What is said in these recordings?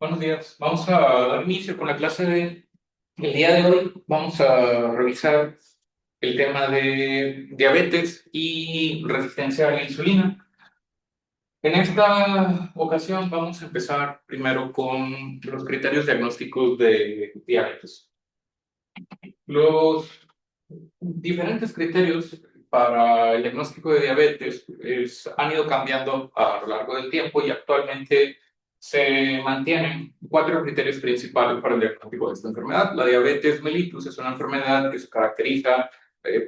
Buenos días. Vamos a dar inicio con la clase de el día de hoy. Vamos a revisar el tema de diabetes y resistencia a la insulina. En esta ocasión vamos a empezar primero con los criterios diagnósticos de diabetes. Los diferentes criterios para el diagnóstico de diabetes han ido cambiando a lo largo del tiempo y actualmente se mantienen cuatro criterios principales para el diagnóstico de esta enfermedad. La diabetes mellitus es una enfermedad que se caracteriza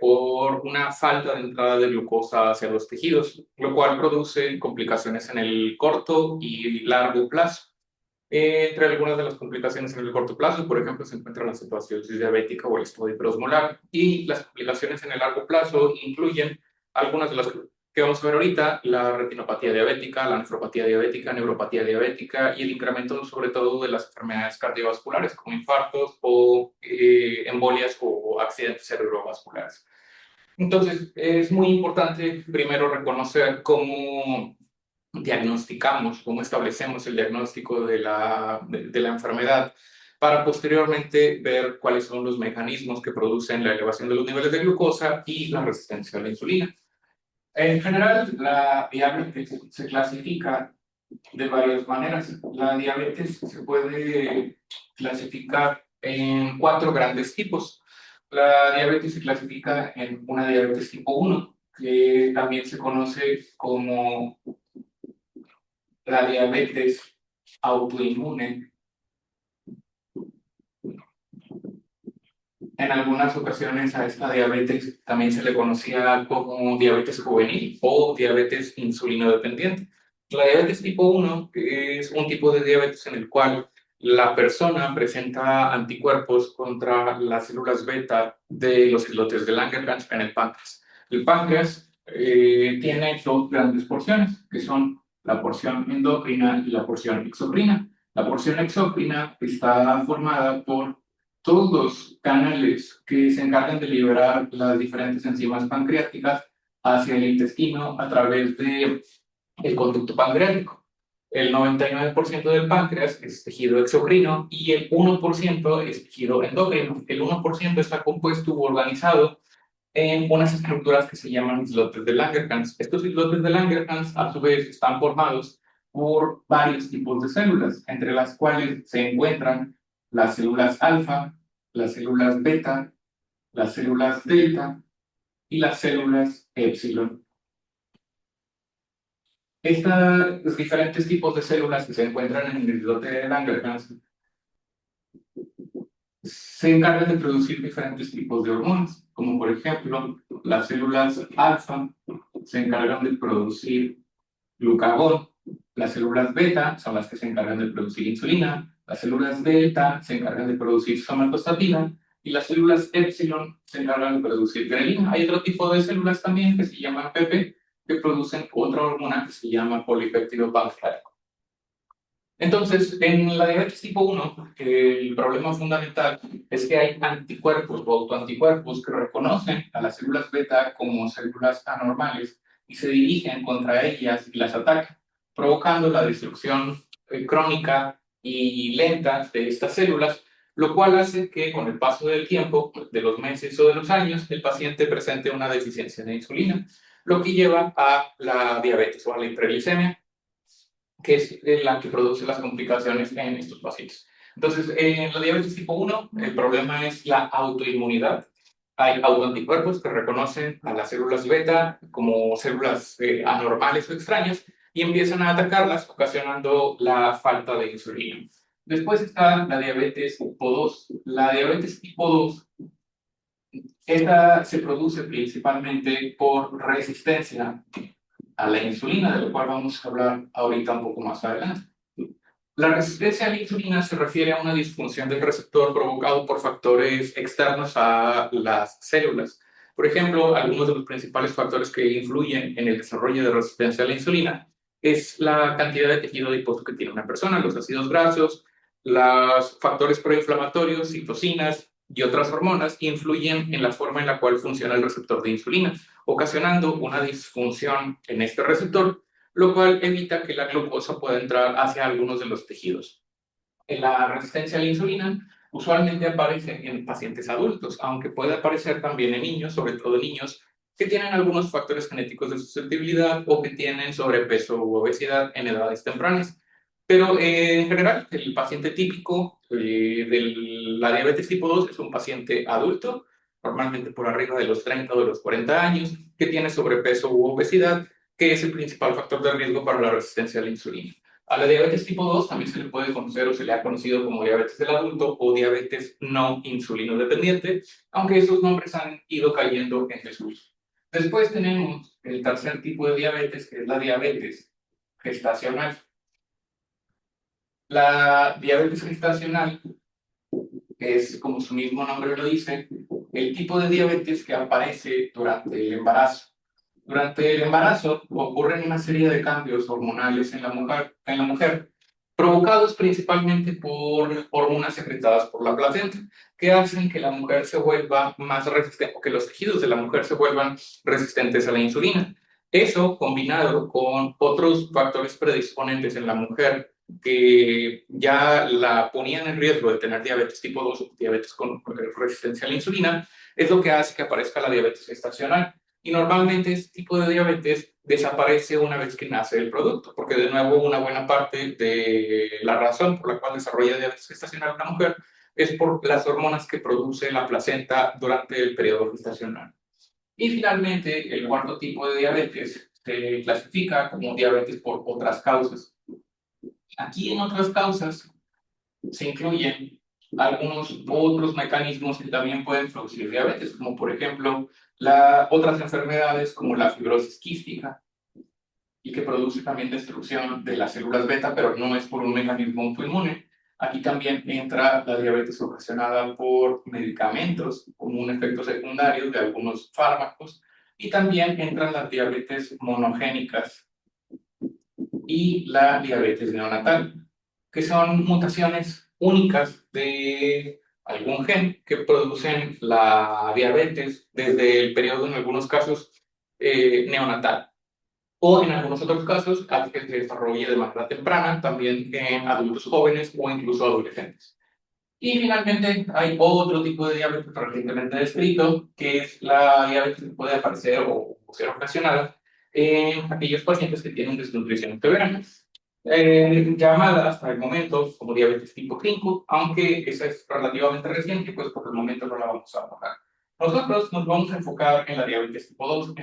por una falta de entrada de glucosa hacia los tejidos, lo cual produce complicaciones en el corto y largo plazo. Entre algunas de las complicaciones en el corto plazo, por ejemplo, se encuentra la cetoacidosis diabética o el estado hiperosmolar, y las complicaciones en el largo plazo incluyen algunas de las que vamos a ver ahorita: la retinopatía diabética, la nefropatía diabética, neuropatía diabética y el incremento sobre todo de las enfermedades cardiovasculares como infartos o embolias o accidentes cerebrovasculares. Entonces, es muy importante primero reconocer cómo diagnosticamos, cómo establecemos el diagnóstico de la enfermedad, para posteriormente ver cuáles son los mecanismos que producen la elevación de los niveles de glucosa y la resistencia a la insulina. En general, la diabetes se clasifica de varias maneras. La diabetes se puede clasificar en cuatro grandes tipos. La diabetes se clasifica en una diabetes tipo 1, que también se conoce como la diabetes autoinmune. En algunas ocasiones a esta diabetes también se le conocía como diabetes juvenil o diabetes insulinodependiente. La diabetes tipo 1 es un tipo de diabetes en el cual la persona presenta anticuerpos contra las células beta de los islotes de Langerhans en el páncreas. El páncreas tiene dos grandes porciones, que son la porción endocrina y la porción exocrina. La porción exocrina está formada por todos los canales que se encargan de liberar las diferentes enzimas pancreáticas hacia el intestino a través de el conducto pancreático. El 99% del páncreas es tejido exocrino y el 1% es tejido endocrino. El 1% está compuesto u organizado en unas estructuras que se llaman islotes de Langerhans. Estos islotes de Langerhans, a su vez, están formados por varios tipos de células, entre las cuales se encuentran las células alfa, las células beta, las células delta y las células epsilon. Estos diferentes tipos de células que se encuentran en el islote de Langerhans se encargan de producir diferentes tipos de hormonas, como por ejemplo las células alfa se encargan de producir glucagón, las células beta son las que se encargan de producir insulina, las células delta se encargan de producir somatostatina y las células epsilon se encargan de producir grelina. Hay otro tipo de células también que se llaman PP, que producen otra hormona que se llama polipéptido pancreático. Entonces, en la diabetes tipo 1, el problema fundamental es que hay anticuerpos o autoanticuerpos que reconocen a las células beta como células anormales y se dirigen contra ellas y las atacan, provocando la destrucción crónica y lenta de estas células, lo cual hace que con el paso del tiempo, de los meses o de los años, el paciente presente una deficiencia de insulina, lo que lleva a la diabetes o a la hiperglicemia, que es la que produce las complicaciones en estos pacientes. Entonces, en la diabetes tipo 1, el problema es la autoinmunidad. Hay autoanticuerpos que reconocen a las células beta como células anormales o extrañas y empiezan a atacarlas, ocasionando la falta de insulina. Después está la diabetes tipo 2. La diabetes tipo 2, esta se produce principalmente por resistencia a la insulina, de lo cual vamos a hablar ahorita un poco más adelante. La resistencia a la insulina se refiere a una disfunción del receptor provocado por factores externos a las células. Por ejemplo, algunos de los principales factores que influyen en el desarrollo de resistencia a la insulina es la cantidad de tejido adiposo que tiene una persona, los ácidos grasos, los factores proinflamatorios, citocinas y otras hormonas que influyen en la forma en la cual funciona el receptor de insulina, ocasionando una disfunción en este receptor, lo cual evita que la glucosa pueda entrar hacia algunos de los tejidos. La resistencia a la insulina usualmente aparece en pacientes adultos, aunque puede aparecer también en niños, sobre todo niños que tienen algunos factores genéticos de susceptibilidad o que tienen sobrepeso u obesidad en edades tempranas. Pero en general, el paciente típico de la diabetes tipo 2 es un paciente adulto, normalmente por arriba de los 30 o de los 40 años, que tiene sobrepeso u obesidad, que es el principal factor de riesgo para la resistencia a la insulina. A la diabetes tipo 2 también se le puede conocer o se le ha conocido como diabetes del adulto o diabetes no insulino dependiente, aunque estos nombres han ido cayendo en desuso. Después tenemos el tercer tipo de diabetes, que es la diabetes gestacional. La diabetes gestacional es, como su mismo nombre lo dice, el tipo de diabetes que aparece durante el embarazo. Durante el embarazo ocurren una serie de cambios hormonales en la mujer, provocados principalmente por hormonas secretadas por la placenta, que hacen que la mujer se vuelva más resistente, o que los tejidos de la mujer se vuelvan resistentes a la insulina. Eso, combinado con otros factores predisponentes en la mujer que ya la ponían en riesgo de tener diabetes tipo 2 o diabetes con resistencia a la insulina, es lo que hace que aparezca la diabetes gestacional. Y normalmente este tipo de diabetes desaparece una vez que nace el producto, porque de nuevo una buena parte de la razón por la cual desarrolla diabetes gestacional una mujer es por las hormonas que produce la placenta durante el periodo gestacional. Y finalmente, el cuarto tipo de diabetes se clasifica como diabetes por otras causas. Aquí en otras causas se incluyen algunos otros mecanismos que también pueden producir diabetes, como por ejemplo otras enfermedades como la fibrosis quística y que produce también destrucción de las células beta, pero no es por un mecanismo autoinmune. Aquí también entra la diabetes ocasionada por medicamentos como un efecto secundario de algunos fármacos y también entran las diabetes monogénicas y la diabetes neonatal, que son mutaciones únicas de algún gen que producen la diabetes desde el periodo, en algunos casos, neonatal. O en algunos otros casos, hace que se desarrolle de manera temprana, también en adultos jóvenes o incluso adolescentes. Y finalmente hay otro tipo de diabetes recientemente descrito, que es la diabetes que puede aparecer o ser ocasionada en aquellos pacientes que tienen desnutrición severa, llamada hasta el momento como diabetes tipo 5, aunque esa es relativamente reciente, pues por el momento no la vamos a abordar. Nosotros nos vamos a enfocar en la diabetes tipo 2,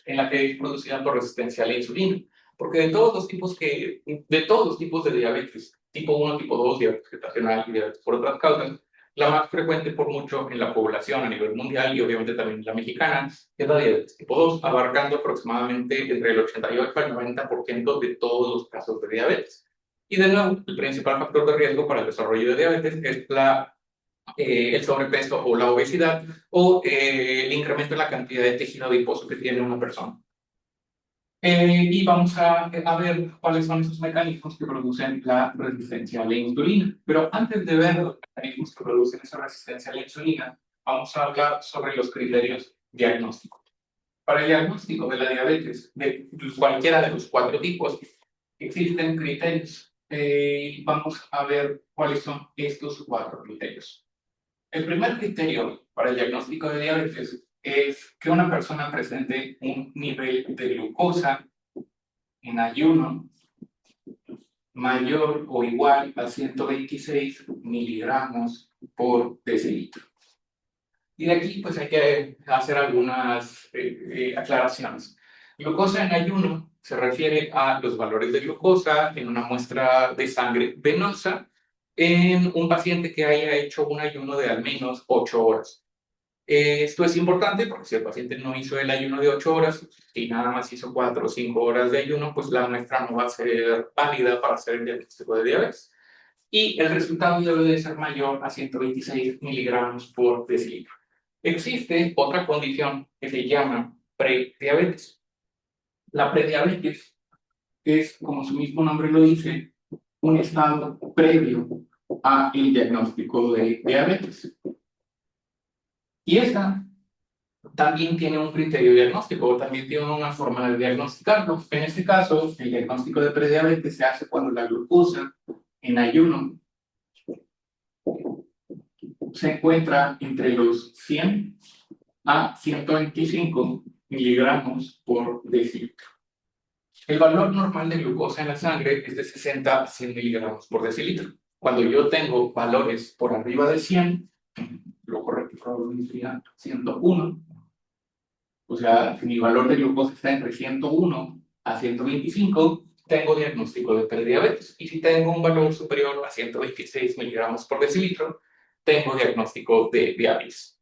en la que es producida por resistencia a la insulina, porque de todos los tipos de diabetes, tipo 1, tipo 2, diabetes gestacional y diabetes por otras causas, la más frecuente por mucho en la población a nivel mundial y obviamente también en la mexicana es la diabetes tipo 2, abarcando aproximadamente entre el 88 al 90% de todos los casos de diabetes. Y de nuevo, el principal factor de riesgo para el desarrollo de diabetes es el sobrepeso o la obesidad o el incremento en la cantidad de tejido adiposo que tiene una persona. Y vamos a ver cuáles son esos mecanismos que producen la resistencia a la insulina. Pero antes de ver los mecanismos que producen esa resistencia a la insulina, vamos a hablar sobre los criterios diagnósticos. Para el diagnóstico de la diabetes, de cualquiera de los cuatro tipos, existen criterios. Vamos a ver cuáles son estos cuatro criterios. El primer criterio para el diagnóstico de diabetes es que una persona presente un nivel de glucosa en ayuno mayor o igual a 126 miligramos por decilitro. Y de aquí pues hay que hacer algunas aclaraciones. Glucosa en ayuno se refiere a los valores de glucosa en una muestra de sangre venosa en un paciente que haya hecho un ayuno de al menos 8 horas. Esto es importante porque si el paciente no hizo el ayuno de 8 horas y nada más hizo 4 o 5 horas de ayuno, pues la muestra no va a ser válida para hacer el diagnóstico de diabetes. Y el resultado debe de ser mayor a 126 miligramos por decilitro. Existe otra condición que se llama prediabetes. La prediabetes es, como su mismo nombre lo dice, un estado previo al diagnóstico de diabetes. Y esta también tiene un criterio diagnóstico, también tiene una forma de diagnosticarlo. En este caso, el diagnóstico de prediabetes se hace cuando la glucosa en ayuno se encuentra entre los 100 a 125 miligramos por decilitro. El valor normal de glucosa en la sangre es de 60 a 100 miligramos por decilitro. Cuando yo tengo valores por arriba de 100, lo correcto probablemente sería 101. O sea, si mi valor de glucosa está entre 101 a 125, tengo diagnóstico de prediabetes. Y si tengo un valor superior a 126 miligramos por decilitro, tengo diagnóstico de diabetes.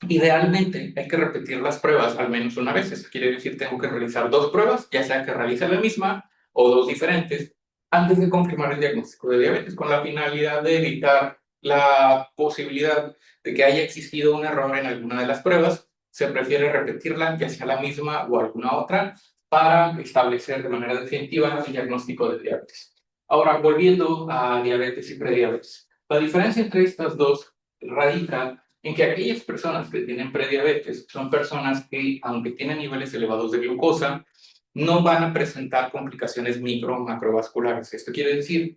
Idealmente hay que repetir las pruebas al menos una vez. Eso quiere decir tengo que realizar 2 pruebas, ya sea que realice la misma o 2 diferentes, antes de confirmar el diagnóstico de diabetes, con la finalidad de evitar la posibilidad de que haya existido un error en alguna de las pruebas. Se prefiere repetirla, ya sea la misma o alguna otra, para establecer de manera definitiva el diagnóstico de diabetes. Ahora, volviendo a diabetes y prediabetes. La diferencia entre estas dos radica en que aquellas personas que tienen prediabetes son personas que, aunque tienen niveles elevados de glucosa, no van a presentar complicaciones micro o macrovasculares. Esto quiere decir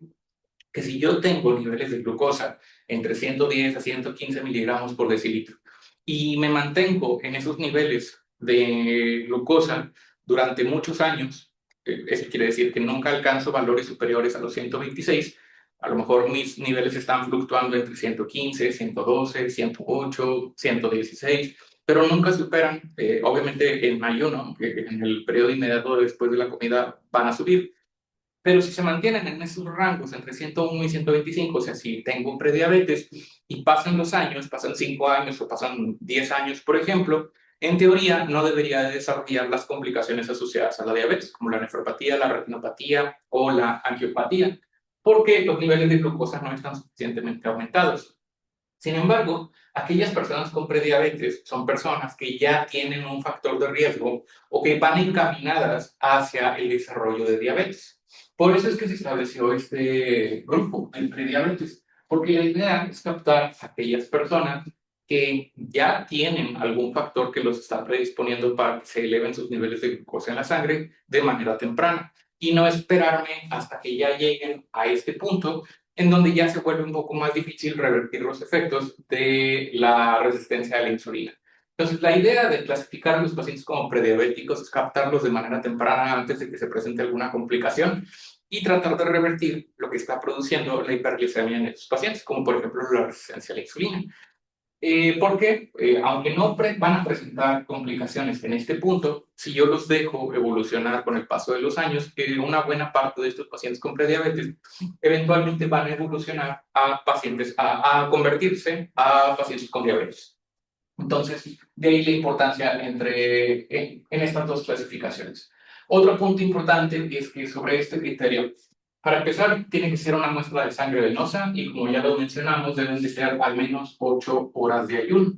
que si yo tengo niveles de glucosa entre 110 a 115 miligramos por decilitro y me mantengo en esos niveles de glucosa durante muchos años, eso quiere decir que nunca alcanzo valores superiores a los 126, a lo mejor mis niveles están fluctuando entre 115, 112, 108, 116, pero nunca superan, obviamente en ayuno, en el periodo inmediato después de la comida van a subir, pero si se mantienen en esos rangos entre 101 y 125, o sea, si tengo prediabetes y pasan los años, pasan 5 años o pasan 10 años, por ejemplo, en teoría no debería de desarrollar las complicaciones asociadas a la diabetes, como la nefropatía, la retinopatía o la angiopatía, porque los niveles de glucosa no están suficientemente aumentados. Sin embargo, aquellas personas con prediabetes son personas que ya tienen un factor de riesgo o que van encaminadas hacia el desarrollo de diabetes. Por eso es que se estableció este grupo en prediabetes, porque la idea es captar a aquellas personas que ya tienen algún factor que los está predisponiendo para que se eleven sus niveles de glucosa en la sangre de manera temprana y no esperarme hasta que ya lleguen a este punto en donde ya se vuelve un poco más difícil revertir los efectos de la resistencia a la insulina. Entonces, la idea de clasificar a los pacientes como prediabéticos es captarlos de manera temprana antes de que se presente alguna complicación y tratar de revertir lo que está produciendo la hiperglicemia en estos pacientes, como por ejemplo la resistencia a la insulina. Porque aunque no van a presentar complicaciones en este punto, si yo los dejo evolucionar con el paso de los años, una buena parte de estos pacientes con prediabetes eventualmente van a evolucionar a pacientes, a convertirse a pacientes con diabetes. Entonces, de ahí la importancia en estas dos clasificaciones. Otro punto importante es que sobre este criterio, para empezar, tiene que ser una muestra de sangre venosa y como ya lo mencionamos, deben de ser al menos 8 horas de ayuno.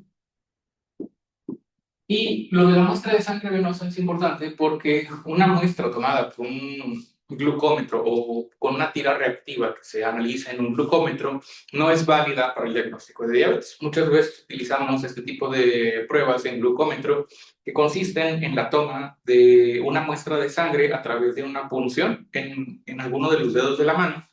Y lo de la muestra de sangre venosa es importante porque una muestra tomada con un glucómetro o con una tira reactiva que se analiza en un glucómetro no es válida para el diagnóstico de diabetes. Muchas veces utilizamos este tipo de pruebas en glucómetro que consisten en la toma de una muestra de sangre a través de una punción en alguno de los dedos de la mano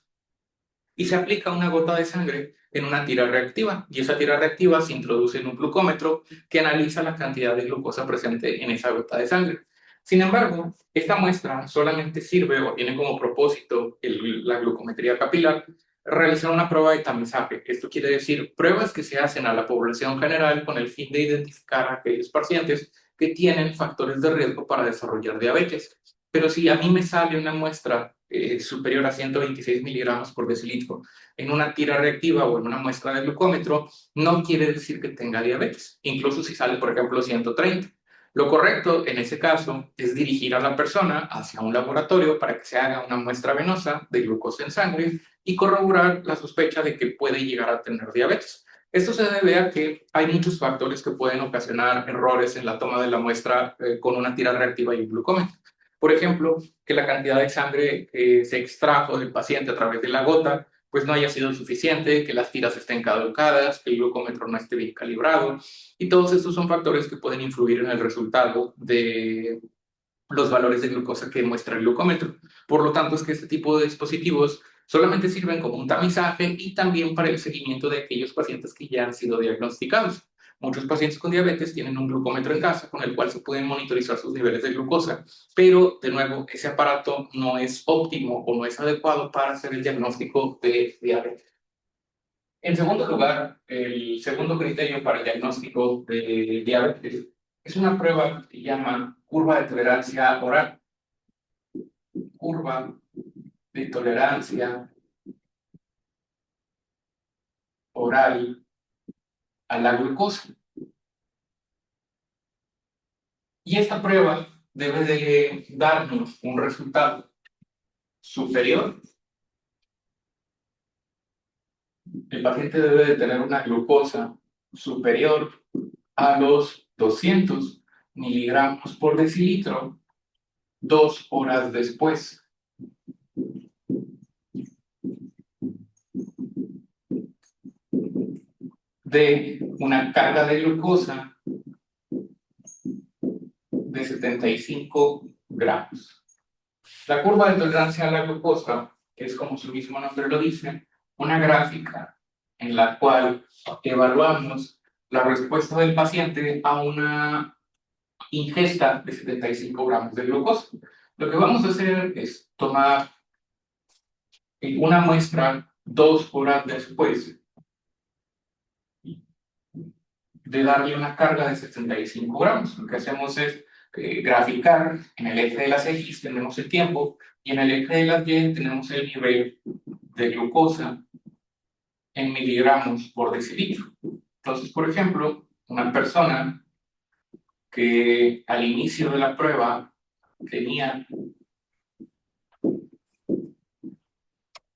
y se aplica una gota de sangre en una tira reactiva y esa tira reactiva se introduce en un glucómetro que analiza la cantidad de glucosa presente en esa gota de sangre. Sin embargo, esta muestra solamente sirve o tiene como propósito la glucometría capilar realizar una prueba de tamizaje. Esto quiere decir pruebas que se hacen a la población general con el fin de identificar a aquellos pacientes que tienen factores de riesgo para desarrollar diabetes. Pero si a mí me sale una muestra superior a 126 miligramos por decilitro en una tira reactiva o en una muestra de glucómetro, no quiere decir que tenga diabetes, incluso si sale, por ejemplo, 130. Lo correcto en ese caso es dirigir a la persona hacia un laboratorio para que se haga una muestra venosa de glucosa en sangre y corroborar la sospecha de que puede llegar a tener diabetes. Esto se debe a que hay muchos factores que pueden ocasionar errores en la toma de la muestra con una tira reactiva y un glucómetro. Por ejemplo, que la cantidad de sangre que se extrajo del paciente a través de la gota pues no haya sido suficiente, que las tiras estén caducadas, que el glucómetro no esté bien calibrado. Y todos estos son factores que pueden influir en el resultado de los valores de glucosa que muestra el glucómetro. Por lo tanto, es que este tipo de dispositivos Solamente sirven como un tamizaje y también para el seguimiento de aquellos pacientes que ya han sido diagnosticados. Muchos pacientes con diabetes tienen un glucómetro en casa con el cual se pueden monitorizar sus niveles de glucosa, pero de nuevo, ese aparato no es óptimo o no es adecuado para hacer el diagnóstico de diabetes. En segundo lugar, el segundo criterio para el diagnóstico de diabetes es una prueba que se llama curva de tolerancia oral. Curva de tolerancia oral a la glucosa. Y esta prueba debe de darnos un resultado superior. El paciente debe de tener una glucosa superior a los 200 miligramos por decilitro 2 horas después de una carga de glucosa de 75 gramos. La curva de tolerancia a la glucosa es, como su mismo nombre lo dice, una gráfica en la cual evaluamos la respuesta del paciente a una ingesta de 75 gramos de glucosa. Lo que vamos a hacer es tomar una muestra 2 horas después de darle una carga de 75 gramos. Lo que hacemos es graficar. En el eje de las X tenemos el tiempo y en el eje de las Y tenemos el nivel de glucosa en miligramos por decilitro. Entonces, por ejemplo, una persona que al inicio de la prueba tenía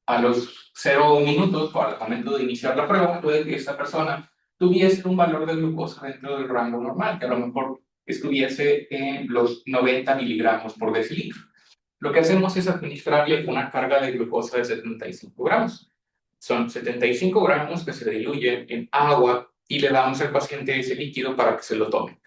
a los 0 minutos o al momento de iniciar la prueba, puede que esa persona tuviese un valor de glucosa dentro del rango normal, que a lo mejor estuviese en los 90 miligramos por decilitro. Lo que hacemos es administrarle una carga de glucosa de 75 gramos. Son 75 gramos que se diluyen en agua y le damos al paciente ese líquido para que se lo tome.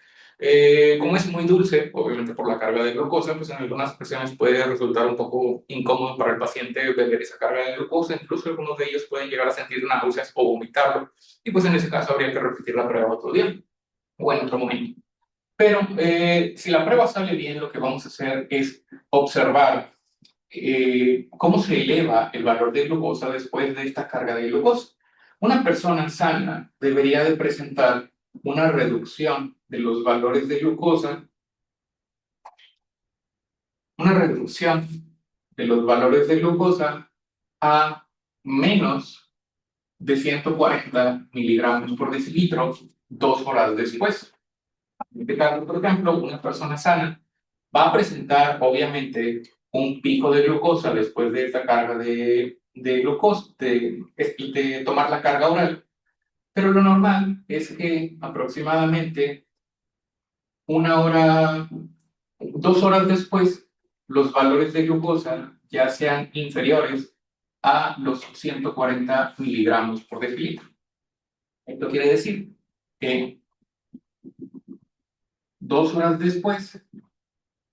Como es muy dulce, obviamente por la carga de glucosa, pues en algunas ocasiones puede resultar un poco incómodo para el paciente beber esa carga de glucosa, incluso algunos de ellos pueden llegar a sentir náuseas o vomitarlo, y pues en ese caso habría que repetir la prueba otro día o en otro momento. Pero si la prueba sale bien, lo que vamos a hacer es observar cómo se eleva el valor de glucosa después de esta carga de glucosa. Una persona sana debería de presentar una reducción de los valores de glucosa, una reducción de los valores de glucosa a menos de 140 miligramos por decilitro 2 horas después. En este caso, por ejemplo, una persona sana va a presentar, obviamente, un pico de glucosa después de esta carga de glucosa, de tomar la carga oral. Pero lo normal es que aproximadamente 1 hora, 2 horas después, los valores de glucosa ya sean inferiores a los 140 miligramos por decilitro. Esto quiere decir que 2 horas después,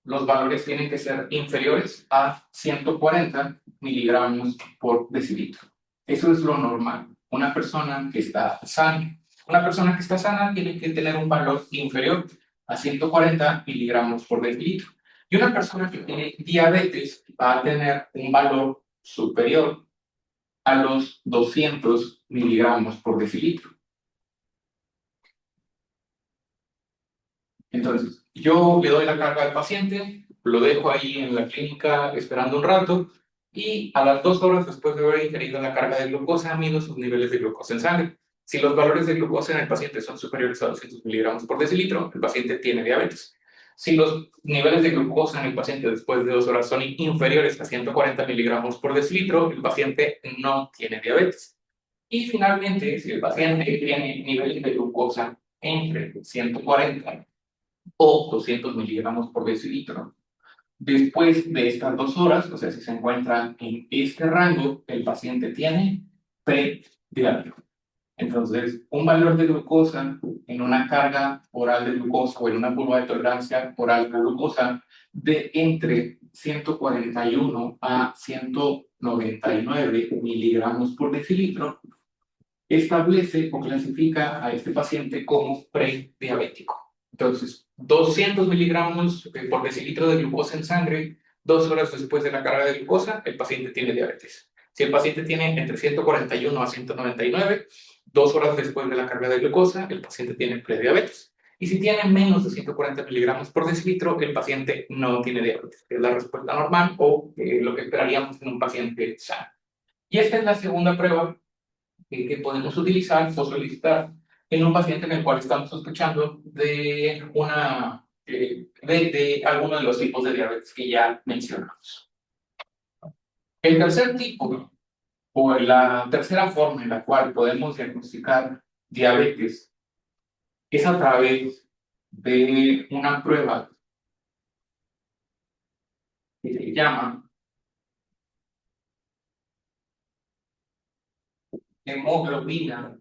los valores tienen que ser inferiores a 140 miligramos por decilitro. Eso es lo normal. Una persona que está sana. Una persona que está sana tiene que tener un valor inferior a 140 miligramos por decilitro. Y una persona que tiene diabetes va a tener un valor superior a los 200 miligramos por decilitro. Entonces, yo le doy la carga al paciente, lo dejo ahí en la clínica esperando un rato y a las 2 horas después de haber ingerido la carga de glucosa, mido sus niveles de glucosa en sangre. Si los valores de glucosa en el paciente son superiores a 200 miligramos por decilitro, el paciente tiene diabetes. Si los niveles de glucosa en el paciente después de 2 horas son inferiores a 140 miligramos por decilitro, el paciente no tiene diabetes. Y finalmente, si el paciente tiene niveles de glucosa entre 140 o 200 miligramos por decilitro. Después de estas 2 horas, o sea, si se encuentra en este rango, el paciente tiene prediabetes. Entonces, un valor de glucosa en una carga oral de glucosa o en una curva de tolerancia oral de glucosa de entre 141 a 99 miligramos por decilitro, establece o clasifica a este paciente como prediabético. Entonces, 200 miligramos por decilitro de glucosa en sangre, 2 horas después de la carga de glucosa, el paciente tiene diabetes. Si el paciente tiene entre 141 a 199, 2 horas después de la carga de glucosa, el paciente tiene prediabetes. Y si tiene menos de 140 miligramos por decilitro, el paciente no tiene diabetes, que es la respuesta normal o lo que esperaríamos en un paciente sano. Y esta es la segunda prueba que podemos utilizar o solicitar en un paciente en el cual estamos sospechando de de alguno de los tipos de diabetes que ya mencionamos. El tercer tipo o la tercera forma en la cual podemos diagnosticar diabetes es a través de una prueba que se llama hemoglobina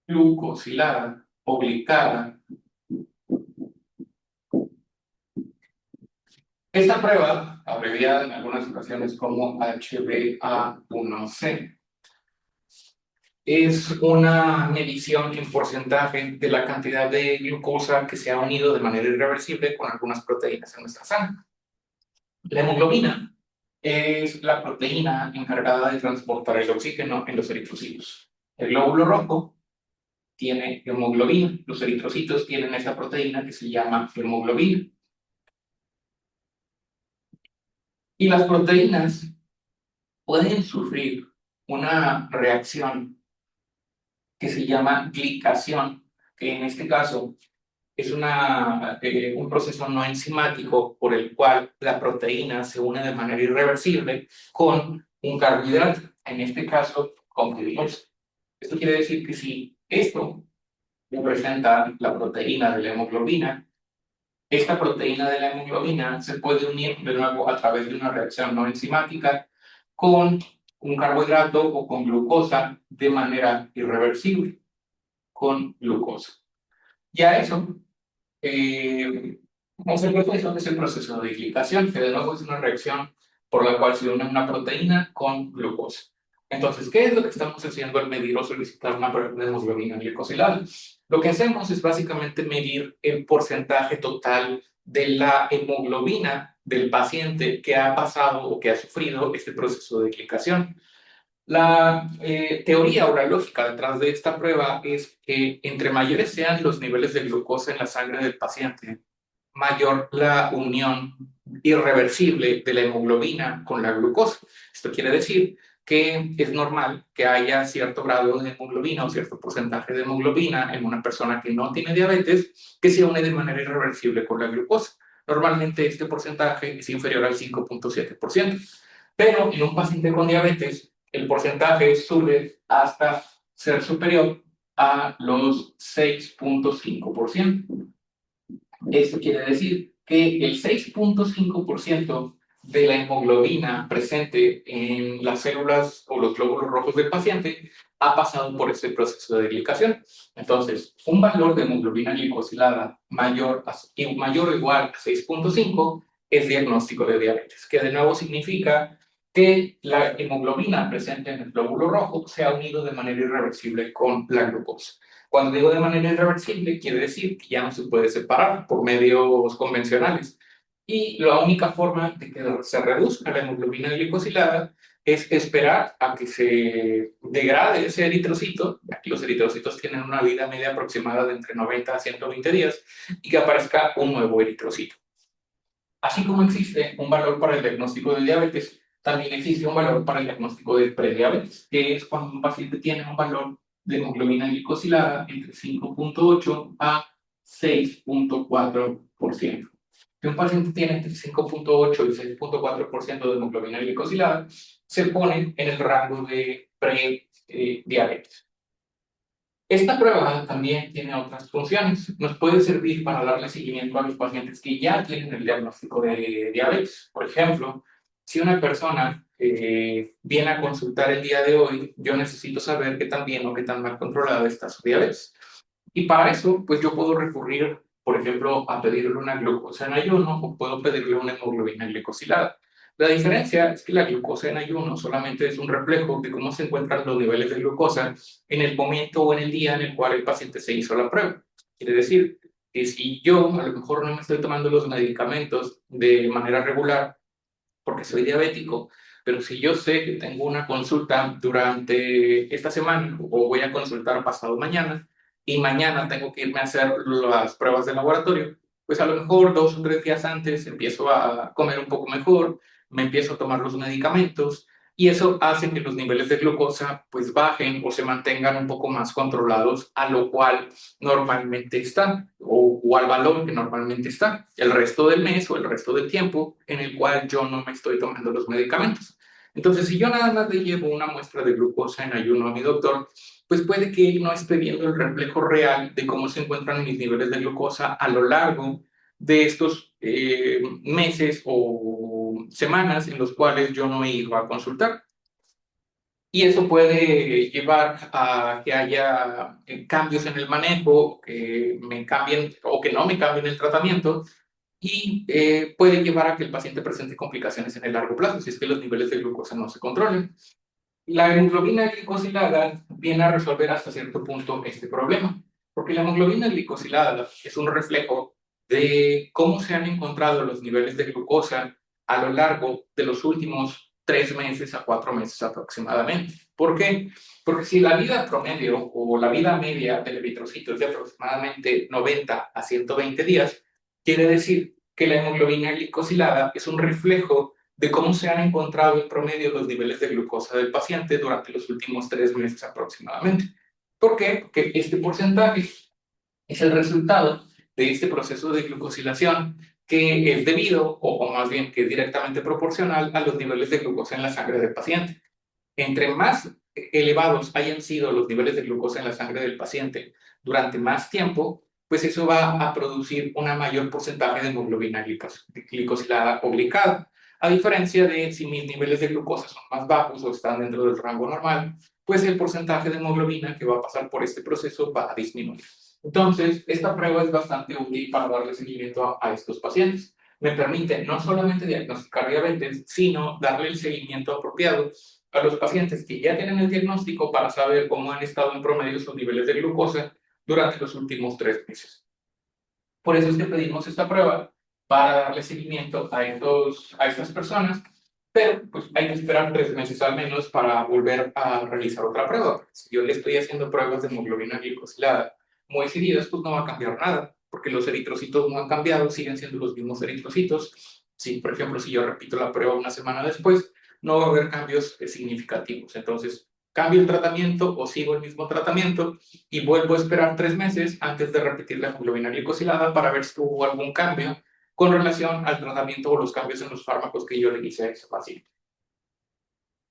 glucosilada o glicada. Esta prueba, abreviada en algunas ocasiones como HbA1c, es una medición en porcentaje de la cantidad de glucosa que se ha unido de manera irreversible con algunas proteínas en nuestra sangre. La hemoglobina es la proteína encargada de transportar el oxígeno en los eritrocitos. El glóbulo rojo tiene hemoglobina, los eritrocitos tienen esa proteína que se llama hemoglobina. Y las proteínas pueden sufrir una reacción que se llama glicación, que en este caso es un proceso no enzimático por el cual la proteína se une de manera irreversible con un carbohidrato, en este caso con glucosa. Esto quiere decir que si esto representa la proteína de la hemoglobina, esta proteína de la hemoglobina se puede unir de nuevo a través de una reacción no enzimática con un carbohidrato o con glucosa de manera irreversible, con glucosa. Ya eso, es el proceso de glicación, que de nuevo es una reacción por la cual se une una proteína con glucosa. Entonces, ¿qué es lo que estamos haciendo al medir o solicitar una prueba de hemoglobina glicosilada? Lo que hacemos es básicamente medir el porcentaje total de la hemoglobina del paciente que ha pasado o que ha sufrido este proceso de glicación. La teoría o la lógica detrás de esta prueba es que entre mayores sean los niveles de glucosa en la sangre del paciente, mayor la unión irreversible de la hemoglobina con la glucosa. Esto quiere decir que es normal que haya cierto grado de hemoglobina o cierto porcentaje de hemoglobina en una persona que no tiene diabetes que se une de manera irreversible con la glucosa. Normalmente este porcentaje es inferior al 5.7%, pero en un paciente con diabetes el porcentaje sube hasta ser superior a los 6.5%. Esto quiere decir que el 6.5% de la hemoglobina presente en las células o los glóbulos rojos del paciente ha pasado por ese proceso de glicación. Entonces, un valor de hemoglobina glicosilada mayor o igual a 6.5 es diagnóstico de diabetes, que de nuevo significa que la hemoglobina presente en el glóbulo rojo se ha unido de manera irreversible con la glucosa. Cuando digo de manera irreversible, quiere decir que ya no se puede separar por medios convencionales. Y la única forma de que se reduzca la hemoglobina glicosilada es esperar a que se degrade ese eritrocito, ya que los eritrocitos tienen una vida media aproximada de entre 90 a 120 días, y que aparezca un nuevo eritrocito. Así como existe un valor para el diagnóstico de diabetes, también existe un valor para el diagnóstico de prediabetes, que es cuando un paciente tiene un valor de hemoglobina glicosilada entre 5.8 a 6.4%. Si un paciente tiene entre 5.8 y 6.4% de hemoglobina glicosilada, se pone en el rango de prediabetes. Esta prueba también tiene otras funciones. Nos puede servir para darle seguimiento a los pacientes que ya tienen el diagnóstico de diabetes. Por ejemplo, si una persona viene a consultar el día de hoy, yo necesito saber qué tan bien o qué tan mal controlada está su diabetes. Y para eso, pues yo puedo recurrir por ejemplo, a pedirle una glucosa en ayuno o puedo pedirle una hemoglobina glicosilada. La diferencia es que la glucosa en ayuno solamente es un reflejo de cómo se encuentran los niveles de glucosa en el momento o en el día en el cual el paciente se hizo la prueba. Quiere decir que si yo a lo mejor no me estoy tomando los medicamentos de manera regular porque soy diabético, pero si yo sé que tengo una consulta durante esta semana o voy a consultar pasado mañana y mañana tengo que irme a hacer las pruebas de laboratorio, pues a lo mejor 2 o 3 días antes empiezo a comer un poco mejor, me empiezo a tomar los medicamentos y eso hace que los niveles de glucosa pues bajen o se mantengan un poco más controlados a lo cual normalmente está o al valor que normalmente está el resto del mes o el resto del tiempo en el cual yo no me estoy tomando los medicamentos. Entonces, si yo nada más le llevo una muestra de glucosa en ayuno a mi doctor, pues puede que él no esté viendo el reflejo real de cómo se encuentran mis niveles de glucosa a lo largo de estos meses o semanas en los cuales yo no he ido a consultar. Y eso puede llevar a que haya cambios en el manejo, que me cambien o que no me cambien el tratamiento y puede llevar a que el paciente presente complicaciones en el largo plazo si es que los niveles de glucosa no se controlan. La hemoglobina glicosilada viene a resolver hasta cierto punto este problema, porque la hemoglobina glicosilada es un reflejo de cómo se han encontrado los niveles de glucosa a lo largo de los últimos 3 meses a 4 meses aproximadamente. ¿Por qué? Porque si la vida promedio o la vida media del eritrocito es de aproximadamente 90 a 120 días, quiere decir que la hemoglobina glicosilada es un reflejo de cómo se han encontrado en promedio los niveles de glucosa del paciente durante los últimos 3 meses aproximadamente. ¿Por qué? Porque este porcentaje es el resultado de este proceso de glucosilación que es debido, o más bien que es directamente proporcional a los niveles de glucosa en la sangre del paciente. Entre más elevados hayan sido los niveles de glucosa en la sangre del paciente durante más tiempo, pues eso va a producir un mayor porcentaje de hemoglobina glicosilada o glicada. A diferencia de si mis niveles de glucosa son más bajos o están dentro del rango normal, pues el porcentaje de hemoglobina que va a pasar por este proceso va a disminuir. Entonces, esta prueba es bastante útil para darle seguimiento a estos pacientes. Me permite no solamente diagnosticar diabetes, sino darle el seguimiento apropiado a los pacientes que ya tienen el diagnóstico para saber cómo han estado en promedio sus niveles de glucosa durante los últimos 3 meses. Por eso es que pedimos esta prueba para darle seguimiento a estas personas, pero pues hay que esperar 3 meses al menos para volver a realizar otra prueba. Si yo le estoy haciendo pruebas de hemoglobina glicosilada muy seguidas, pues no va a cambiar nada, porque los eritrocitos no han cambiado, siguen siendo los mismos eritrocitos. Si, por ejemplo, si yo repito la prueba una semana después, no va a haber cambios significativos. Entonces, cambio el tratamiento o sigo el mismo tratamiento y vuelvo a esperar 3 meses antes de repetir la hemoglobina glicosilada para ver si hubo algún cambio con relación al tratamiento o los cambios en los fármacos que yo le hice a ese paciente.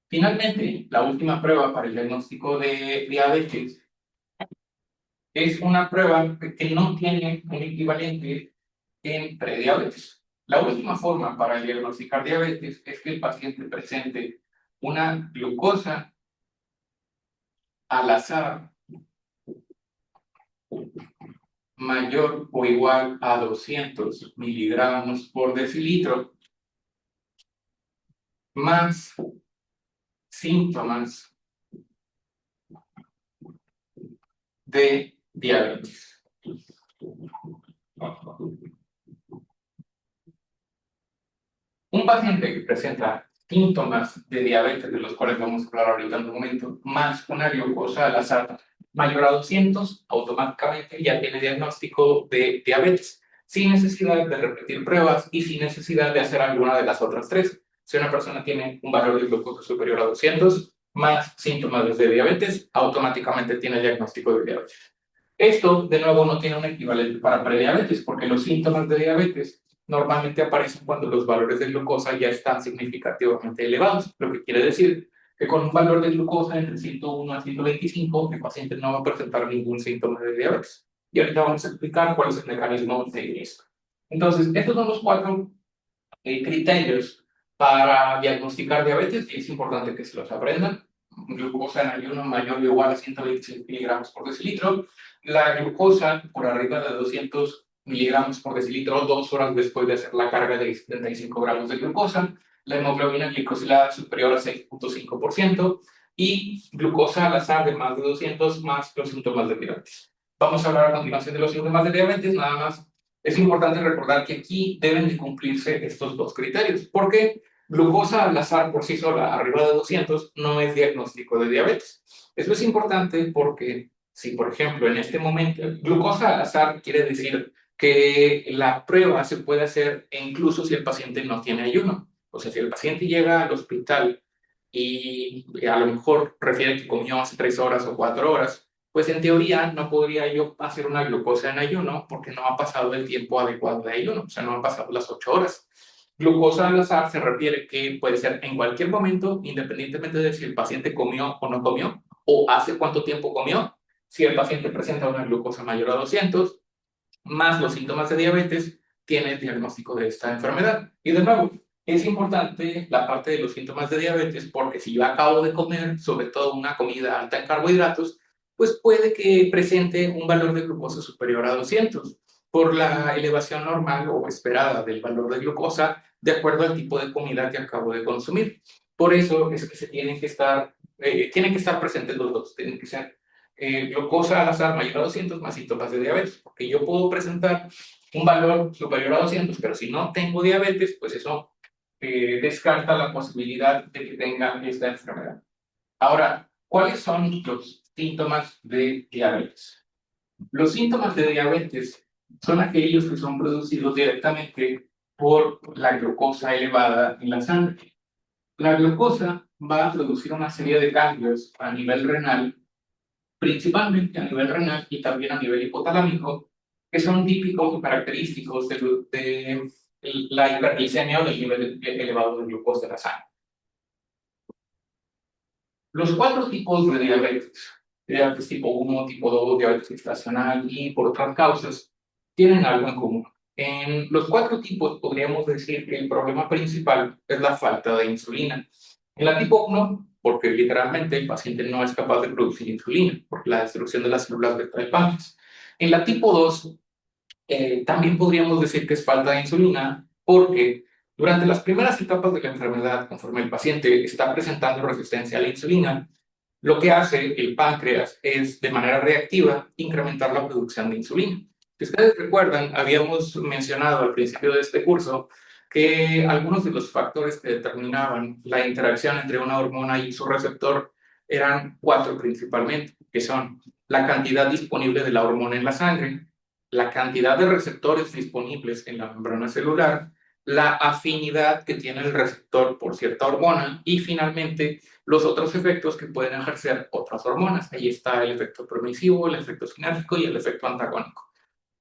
Finalmente, la última prueba para el diagnóstico de diabetes es una prueba que no tiene un equivalente en prediabetes. La última forma para diagnosticar diabetes es que el paciente presente una glucosa al azar mayor o igual a 200 miligramos por decilitro, más síntomas de diabetes. Un paciente que presenta síntomas de diabetes, de los cuales vamos a hablar ahorita en un momento, más una glucosa al azar mayor a 200, automáticamente ya tiene diagnóstico de diabetes, sin necesidad de repetir pruebas y sin necesidad de hacer alguna de las otras tres. Si una persona tiene un valor de glucosa superior a 200, más síntomas de diabetes, automáticamente tiene el diagnóstico de diabetes. Esto, de nuevo, no tiene un equivalente para prediabetes, porque los síntomas de diabetes normalmente aparecen cuando los valores de glucosa ya están significativamente elevados, lo que quiere decir que con un valor de glucosa entre 101 a 125, el paciente no va a presentar ningún síntoma de diabetes. Y ahorita vamos a explicar cuál es el mecanismo de esto. Entonces, estos son los 4 criterios para diagnosticar diabetes y es importante que se los aprendan. Glucosa en ayuno mayor o igual a 126 miligramos por decilitro. La glucosa por arriba de 200 miligramos por decilitro 2 horas después de hacer la carga de 75 gramos de glucosa, la hemoglobina glicosilada superior a 6.5% y glucosa a la sangre más de 200 más los síntomas de diabetes. Vamos a hablar a continuación de los síntomas de diabetes, nada más. Es importante recordar que aquí deben de cumplirse estos dos criterios, porque glucosa al azar por sí sola, arriba de 200, no es diagnóstico de diabetes. Eso es importante porque si, por ejemplo, en este momento, glucosa al azar quiere decir que la prueba se puede hacer incluso si el paciente no tiene ayuno. O sea, si el paciente llega al hospital y a lo mejor refiere que comió hace 3 horas o 4 horas, pues en teoría no podría yo hacer una glucosa en ayuno porque no ha pasado el tiempo adecuado de ayuno, o sea, no han pasado las 8 horas. Glucosa al azar se refiere que puede ser en cualquier momento, independientemente de si el paciente comió o no comió, o hace cuánto tiempo comió. Si el paciente presenta una glucosa mayor a 200, más los síntomas de diabetes, tiene el diagnóstico de esta enfermedad. Y de nuevo, es importante la parte de los síntomas de diabetes porque si yo acabo de comer, sobre todo una comida alta en carbohidratos, pues puede que presente un valor de glucosa superior a 200 por la elevación normal o esperada del valor de glucosa de acuerdo al tipo de comida que acabo de consumir. Por eso es que se tienen que estar presentes los dos, tienen que ser glucosa al azar mayor a 200 más síntomas de diabetes, porque yo puedo presentar un valor superior a 200, pero si no tengo diabetes, pues eso descarta la posibilidad de que tenga esta enfermedad. Ahora, ¿cuáles son los síntomas de diabetes? Los síntomas de diabetes son aquellos que son producidos directamente por la glucosa elevada en la sangre. La glucosa va a producir una serie de cambios a nivel renal, principalmente a nivel renal y también a nivel hipotalámico, que son típicos o característicos de la hiperglicemia o del nivel elevado de glucosa en la sangre. Los 4 tipos de diabetes tipo 1, tipo 2, diabetes gestacional y por otras causas, tienen algo en común. En los 4 tipos podríamos decir que el problema principal es la falta de insulina. En la tipo 1, porque literalmente el paciente no es capaz de producir insulina por la destrucción de las células beta del páncreas. En la tipo 2, también podríamos decir que es falta de insulina porque durante las primeras etapas de la enfermedad, conforme el paciente está presentando resistencia a la insulina, lo que hace el páncreas es, de manera reactiva, incrementar la producción de insulina. Si ustedes recuerdan, habíamos mencionado al principio de este curso que algunos de los factores que determinaban la interacción entre una hormona y su receptor eran 4 principalmente, que son la cantidad disponible de la hormona en la sangre, la cantidad de receptores disponibles en la membrana celular, la afinidad que tiene el receptor por cierta hormona y finalmente los otros efectos que pueden ejercer otras hormonas. Ahí está el efecto permisivo, el efecto sinérgico y el efecto antagónico.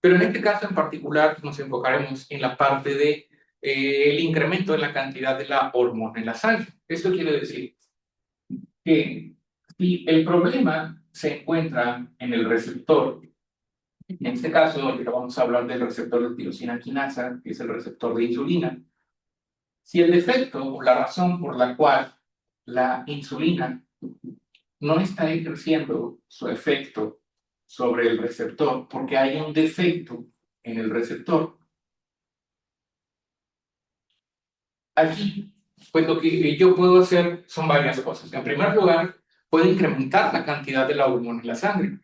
Pero en este caso en particular nos enfocaremos en la parte de el incremento en la cantidad de la hormona en la sangre. Esto quiere decir que si el problema se encuentra en el receptor, en este caso ahorita vamos a hablar del receptor de tirosina quinasa, que es el receptor de insulina. Si el defecto o la razón por la cual la insulina no está ejerciendo su efecto sobre el receptor porque hay un defecto en el receptor, aquí, pues lo que yo puedo hacer son varias cosas. En primer lugar, puedo incrementar la cantidad de la hormona en la sangre.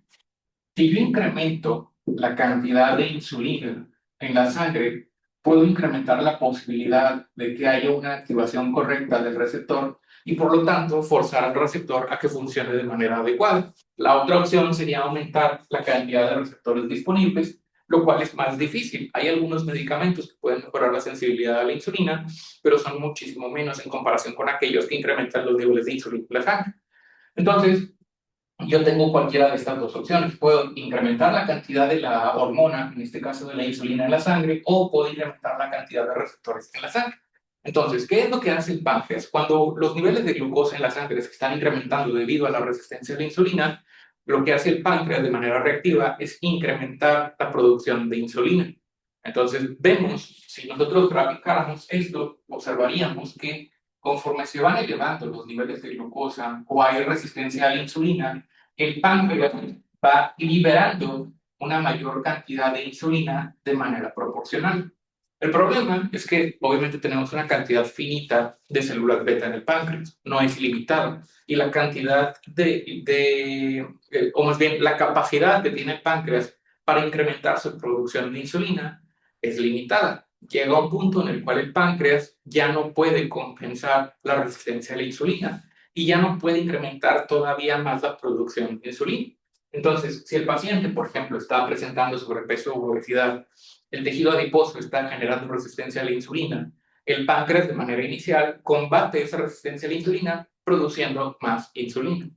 Si yo incremento la cantidad de insulina en la sangre, puedo incrementar la posibilidad de que haya una activación correcta del receptor y por lo tanto forzar al receptor a que funcione de manera adecuada. La otra opción sería aumentar la cantidad de receptores disponibles, lo cual es más difícil. Hay algunos medicamentos que pueden mejorar la sensibilidad a la insulina, pero son muchísimo menos en comparación con aquellos que incrementan los niveles de insulina en la sangre. Entonces, yo tengo cualquiera de estas dos opciones. Puedo incrementar la cantidad de la hormona, en este caso de la insulina en la sangre, o puedo incrementar la cantidad de receptores en la sangre. Entonces, ¿qué es lo que hace el páncreas? Cuando los niveles de glucosa en la sangre se están incrementando debido a la resistencia a la insulina, lo que hace el páncreas de manera reactiva es incrementar la producción de insulina. Entonces, vemos, si nosotros graficáramos esto, observaríamos que conforme se van elevando los niveles de glucosa o hay resistencia a la insulina, el páncreas va liberando una mayor cantidad de insulina de manera proporcional. El problema es que obviamente tenemos una cantidad finita de células beta en el páncreas, no es limitada, y la cantidad o más bien la capacidad que tiene el páncreas para incrementar su producción de insulina es limitada. Llega un punto en el cual el páncreas ya no puede compensar la resistencia a la insulina y ya no puede incrementar todavía más la producción de insulina. Entonces, si el paciente, por ejemplo, está presentando sobrepeso u obesidad, el tejido adiposo está generando resistencia a la insulina, el páncreas de manera inicial combate esa resistencia a la insulina produciendo más insulina.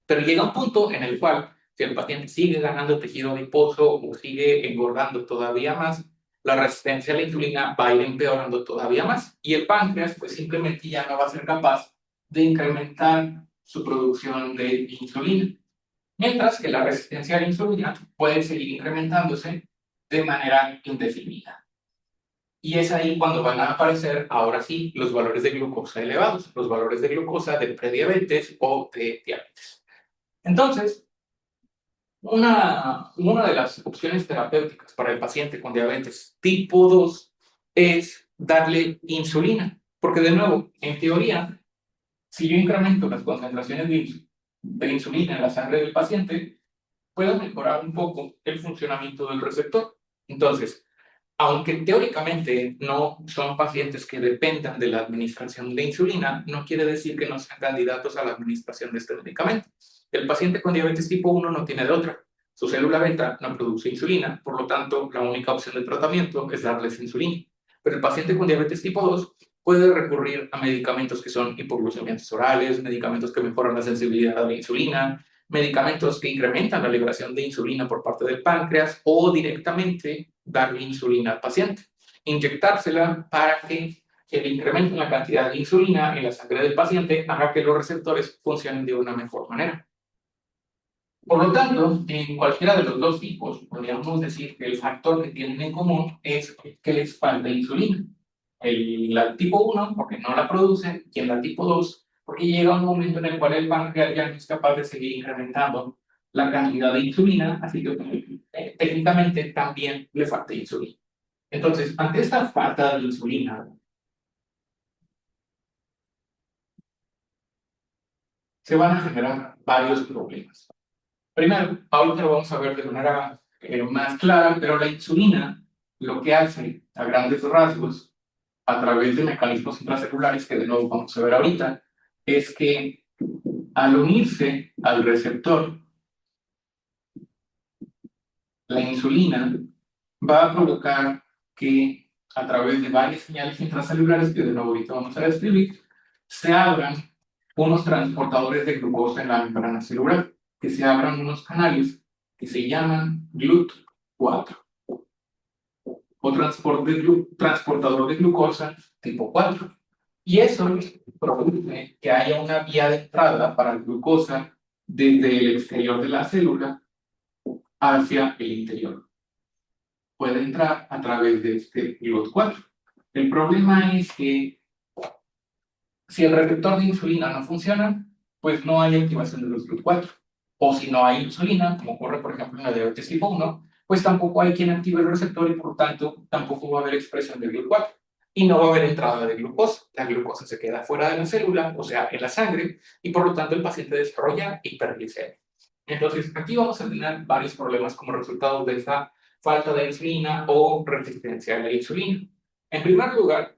Pero llega un punto en el cual, si el paciente sigue ganando tejido adiposo o sigue engordando todavía más, la resistencia a la insulina va a ir empeorando todavía más y el páncreas pues simplemente ya no va a ser capaz de incrementar su producción de insulina. Mientras que la resistencia a la insulina puede seguir incrementándose de manera indefinida. Y es ahí cuando van a aparecer, ahora sí, los valores de glucosa elevados, los valores de glucosa de prediabetes o de diabetes. Entonces, una de las opciones terapéuticas para el paciente con diabetes tipo 2 es darle insulina. Porque de nuevo, en teoría, si yo incremento las concentraciones de insulina en la sangre del paciente, puedo mejorar un poco el funcionamiento del receptor. Entonces, aunque teóricamente no son pacientes que dependan de la administración de insulina, no quiere decir que no sean candidatos a la administración de este medicamento. El paciente con diabetes tipo 1 no tiene de otra. Su célula beta no produce insulina, por lo tanto, la única opción de tratamiento es darles insulina. Pero el paciente con diabetes tipo 2 puede recurrir a medicamentos que son hipoglucemiantes orales, medicamentos que mejoran la sensibilidad a la insulina, medicamentos que incrementan la liberación de insulina por parte del páncreas o directamente darle insulina al paciente, inyectársela para que el incremento en la cantidad de insulina en la sangre del paciente haga que los receptores funcionen de una mejor manera. Por lo tanto, en cualquiera de los dos tipos, podríamos decir que el factor que tienen en común es que les falta insulina. La tipo 1, porque no la produce, y en la tipo 2, porque llega un momento en el cual el páncreas ya no es capaz de seguir incrementando la cantidad de insulina, así que técnicamente también le falta insulina. Entonces, ante esta falta de insulina, se van a generar varios problemas. Primero, ahorita lo vamos a ver de manera más clara, pero la insulina lo que hace a grandes rasgos, a través de mecanismos intracelulares que de nuevo vamos a ver ahorita, es que al unirse al receptor, la insulina va a provocar que a través de varias señales intracelulares, que de nuevo ahorita vamos a describir, se abran unos transportadores de glucosa en la membrana celular, que se abran unos canales que se llaman GLUT4 o transportador de glucosa tipo 4. Y eso produce que haya una vía de entrada para la glucosa desde el exterior de la célula hacia el interior. Puede entrar a través de este GLUT4. El problema es que si el receptor de insulina no funciona, pues no hay activación de los GLUT4. O si no hay insulina, como ocurre por ejemplo en la diabetes tipo 1, pues tampoco hay quien active el receptor y por lo tanto tampoco va a haber expresión de GLUT4. Y no va a haber entrada de glucosa. La glucosa se queda fuera de la célula, o sea, en la sangre, y por lo tanto el paciente desarrolla hiperglicemia. Entonces, aquí vamos a tener varios problemas como resultado de esta falta de insulina o resistencia a la insulina. En primer lugar,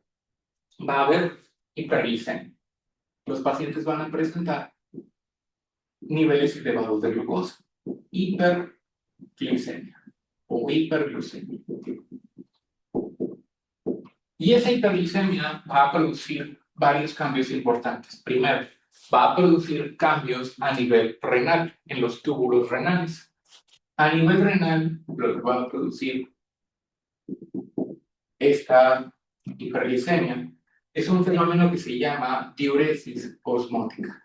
va a haber hiperglicemia. Los pacientes van a presentar niveles elevados de glucosa, hiperglicemia o hiperglucemia. Y esa hiperglicemia va a producir varios cambios importantes. Primero, va a producir cambios a nivel renal, en los túbulos renales. A nivel renal, lo que va a producir esta hiperglicemia es un fenómeno que se llama diuresis osmótica.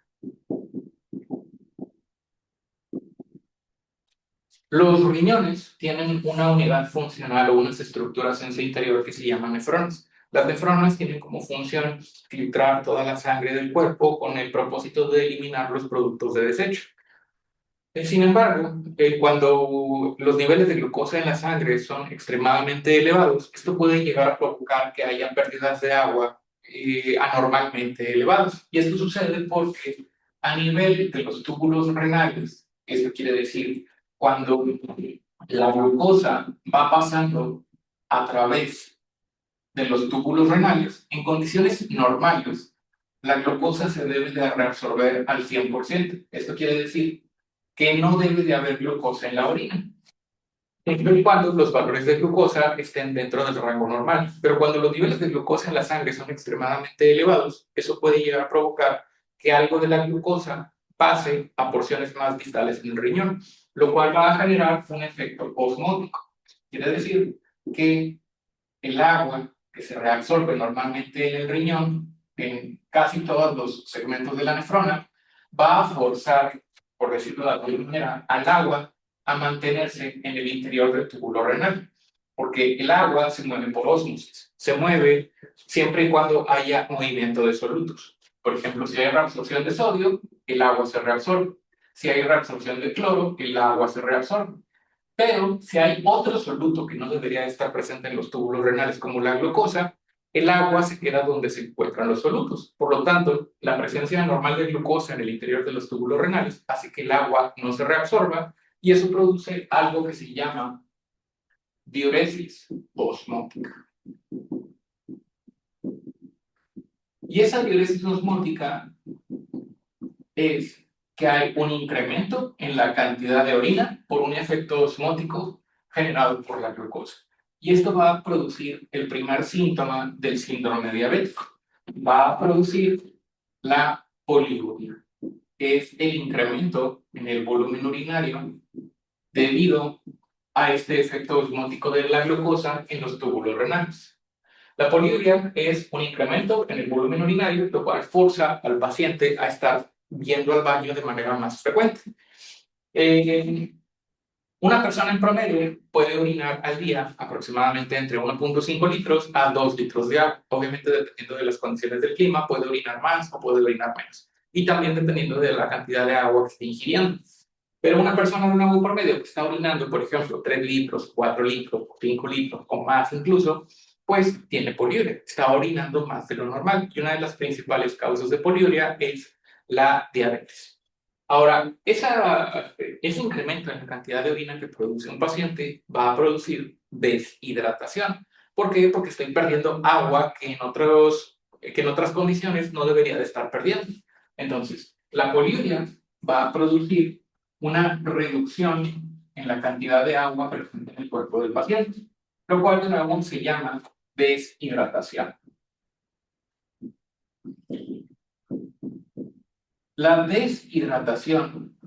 Los riñones tienen una unidad funcional o unas estructuras en su interior que se llaman nefrones. Las nefronas tienen como función filtrar toda la sangre del cuerpo con el propósito de eliminar los productos de desecho. Sin embargo, cuando los niveles de glucosa en la sangre son extremadamente elevados, esto puede llegar a provocar que haya pérdidas de agua anormalmente elevadas. Y esto sucede porque a nivel de los túbulos renales, esto quiere decir, cuando la glucosa va pasando a través de los túbulos renales, en condiciones normales, la glucosa se debe de reabsorber al 100%. Esto quiere decir que no debe de haber glucosa en la orina, siempre y cuando los valores de glucosa estén dentro del rango normal. Pero cuando los niveles de glucosa en la sangre son extremadamente elevados, eso puede llegar a provocar que algo de la glucosa pase a porciones más distales en el riñón, lo cual va a generar un efecto osmótico. Quiere decir que el agua que se reabsorbe normalmente en el riñón, en casi todos los segmentos de la nefrona, va a forzar, por decirlo de alguna manera, al agua a mantenerse en el interior del túbulo renal, porque el agua se mueve por ósmosis, se mueve siempre y cuando haya movimiento de solutos. Por ejemplo, si hay reabsorción de sodio, el agua se reabsorbe. Si hay reabsorción de cloro, el agua se reabsorbe. Pero si hay otro soluto que no debería estar presente en los túbulos renales, como la glucosa, el agua se queda donde se encuentran los solutos. Por lo tanto, la presencia normal de glucosa en el interior de los túbulos renales hace que el agua no se reabsorba y eso produce algo que se llama diuresis osmótica. Y esa diuresis osmótica es que hay un incremento en la cantidad de orina por un efecto osmótico generado por la glucosa. Y esto va a producir el primer síntoma del síndrome diabético. Va a producir la poliuria, que es el incremento en el volumen urinario debido a este efecto osmótico de la glucosa en los túbulos renales. La poliuria es un incremento en el volumen urinario, lo cual forza al paciente a estar yendo al baño de manera más frecuente. Una persona en promedio puede orinar al día aproximadamente entre 1.5 litros a 2 litros de agua. Obviamente, dependiendo de las condiciones del clima, puede orinar más o puede orinar menos. Y también dependiendo de la cantidad de agua que esté ingiriendo. Pero una persona de un agua promedio que está orinando, por ejemplo, 3 litros, 4 litros, 5 litros o más incluso, pues tiene poliuria, está orinando más de lo normal. Y una de las principales causas de poliuria es la diabetes. Ahora, ese incremento en la cantidad de orina que produce un paciente va a producir deshidratación. ¿Por qué? Porque estoy perdiendo agua que en otras condiciones no debería de estar perdiendo. Entonces, la poliuria va a producir una reducción en la cantidad de agua presente en el cuerpo del paciente, lo cual de nuevo se llama deshidratación. La deshidratación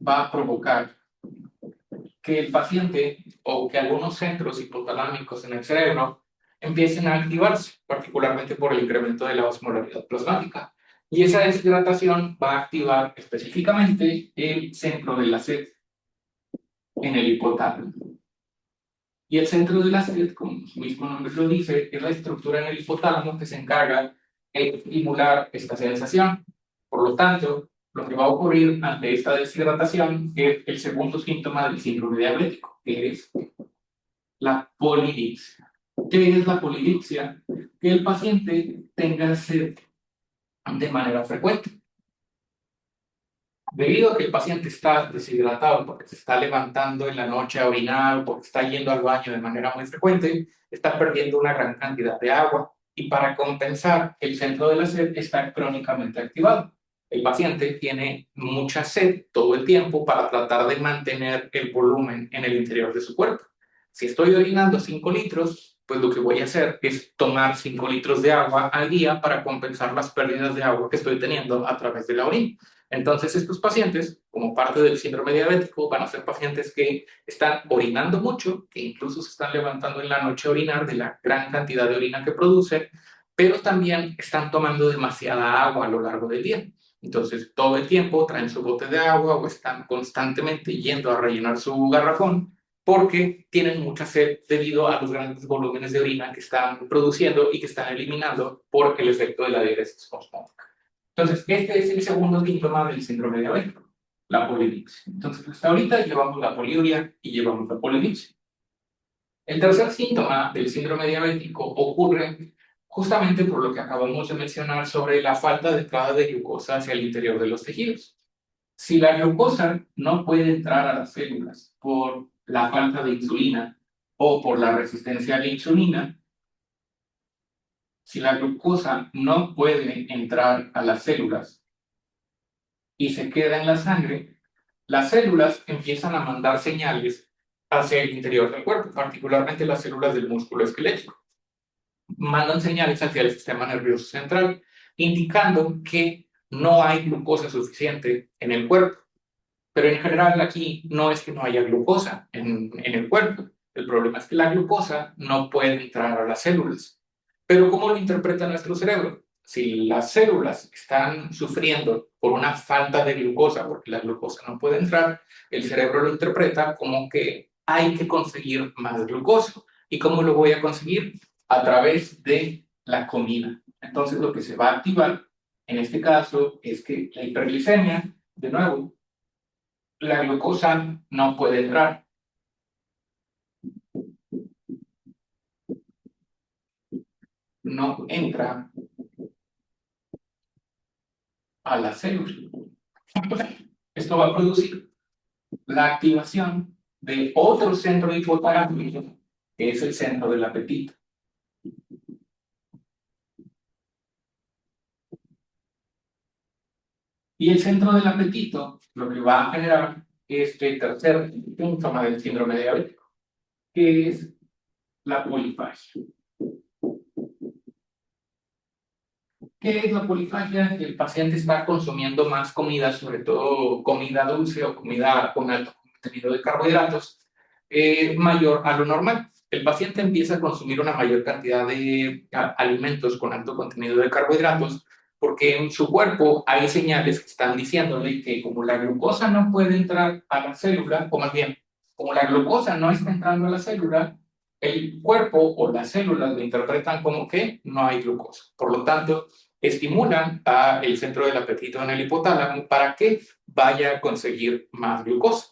va a provocar que el paciente o que algunos centros hipotalámicos en el cerebro empiecen a activarse, particularmente por el incremento de la osmolaridad plasmática. Y esa deshidratación va a activar específicamente el centro de la sed en el hipotálamo. Y el centro de la sed, como su mismo nombre lo dice, es la estructura en el hipotálamo que se encarga de estimular esta sensación. Por lo tanto, lo que va a ocurrir ante esta deshidratación es el segundo síntoma del síndrome diabético, que es la polidipsia. ¿Qué es la polidipsia? Que el paciente tenga sed de manera frecuente. Debido a que el paciente está deshidratado porque se está levantando en la noche a orinar, porque está yendo al baño de manera muy frecuente, está perdiendo una gran cantidad de agua y para compensar, el centro de la sed está crónicamente activado. El paciente tiene mucha sed todo el tiempo para tratar de mantener el volumen en el interior de su cuerpo. Si estoy orinando 5 litros, pues lo que voy a hacer es tomar 5 litros de agua al día para compensar las pérdidas de agua que estoy teniendo a través de la orina. Entonces, estos pacientes, como parte del síndrome diabético, van a ser pacientes que están orinando mucho, que incluso se están levantando en la noche a orinar de la gran cantidad de orina que producen, pero también están tomando demasiada agua a lo largo del día. Entonces, todo el tiempo traen su bote de agua o están constantemente yendo a rellenar su garrafón porque tienen mucha sed debido a los grandes volúmenes de orina que están produciendo y que están eliminando por el efecto de la diuresis osmótica. Entonces, este es el segundo síntoma del síndrome diabético. la polidipsia. Entonces, hasta ahorita llevamos la poliuria y llevamos la polidipsia. El tercer síntoma del síndrome diabético ocurre justamente por lo que acabamos de mencionar sobre la falta de entrada de glucosa hacia el interior de los tejidos. Si la glucosa no puede entrar a las células por la falta de insulina o por la resistencia a la insulina, si la glucosa no puede entrar a las células y se queda en la sangre, las células empiezan a mandar señales hacia el interior del cuerpo, particularmente las células del músculo esquelético. Mandan señales hacia el sistema nervioso central, indicando que no hay glucosa suficiente en el cuerpo. Pero en general aquí no es que no haya glucosa en el cuerpo. El problema es que la glucosa no puede entrar a las células. Pero ¿cómo lo interpreta nuestro cerebro? Si las células están sufriendo por una falta de glucosa, porque la glucosa no puede entrar, el cerebro lo interpreta como que hay que conseguir más glucosa. ¿Y cómo lo voy a conseguir? A través de la comida. Entonces lo que se va a activar en este caso es que la hiperglicemia, de nuevo, la glucosa no puede entrar. No entra a la célula. Esto va a producir la activación de otro centro hipotalámico, que es el centro del apetito. Y el centro del apetito lo que va a generar es el tercer síntoma del síndrome diabético, que es la polifagia. ¿Qué es la polifagia? Que el paciente está consumiendo más comida, sobre todo comida dulce o comida con alto contenido de carbohidratos, mayor a lo normal. El paciente empieza a consumir una mayor cantidad de alimentos con alto contenido de carbohidratos porque en su cuerpo hay señales que están diciéndole que como la glucosa no puede entrar a la célula, o más bien, como la glucosa no está entrando a la célula, el cuerpo o las células lo interpretan como que no hay glucosa. Por lo tanto, estimulan el centro del apetito en el hipotálamo para que vaya a conseguir más glucosa.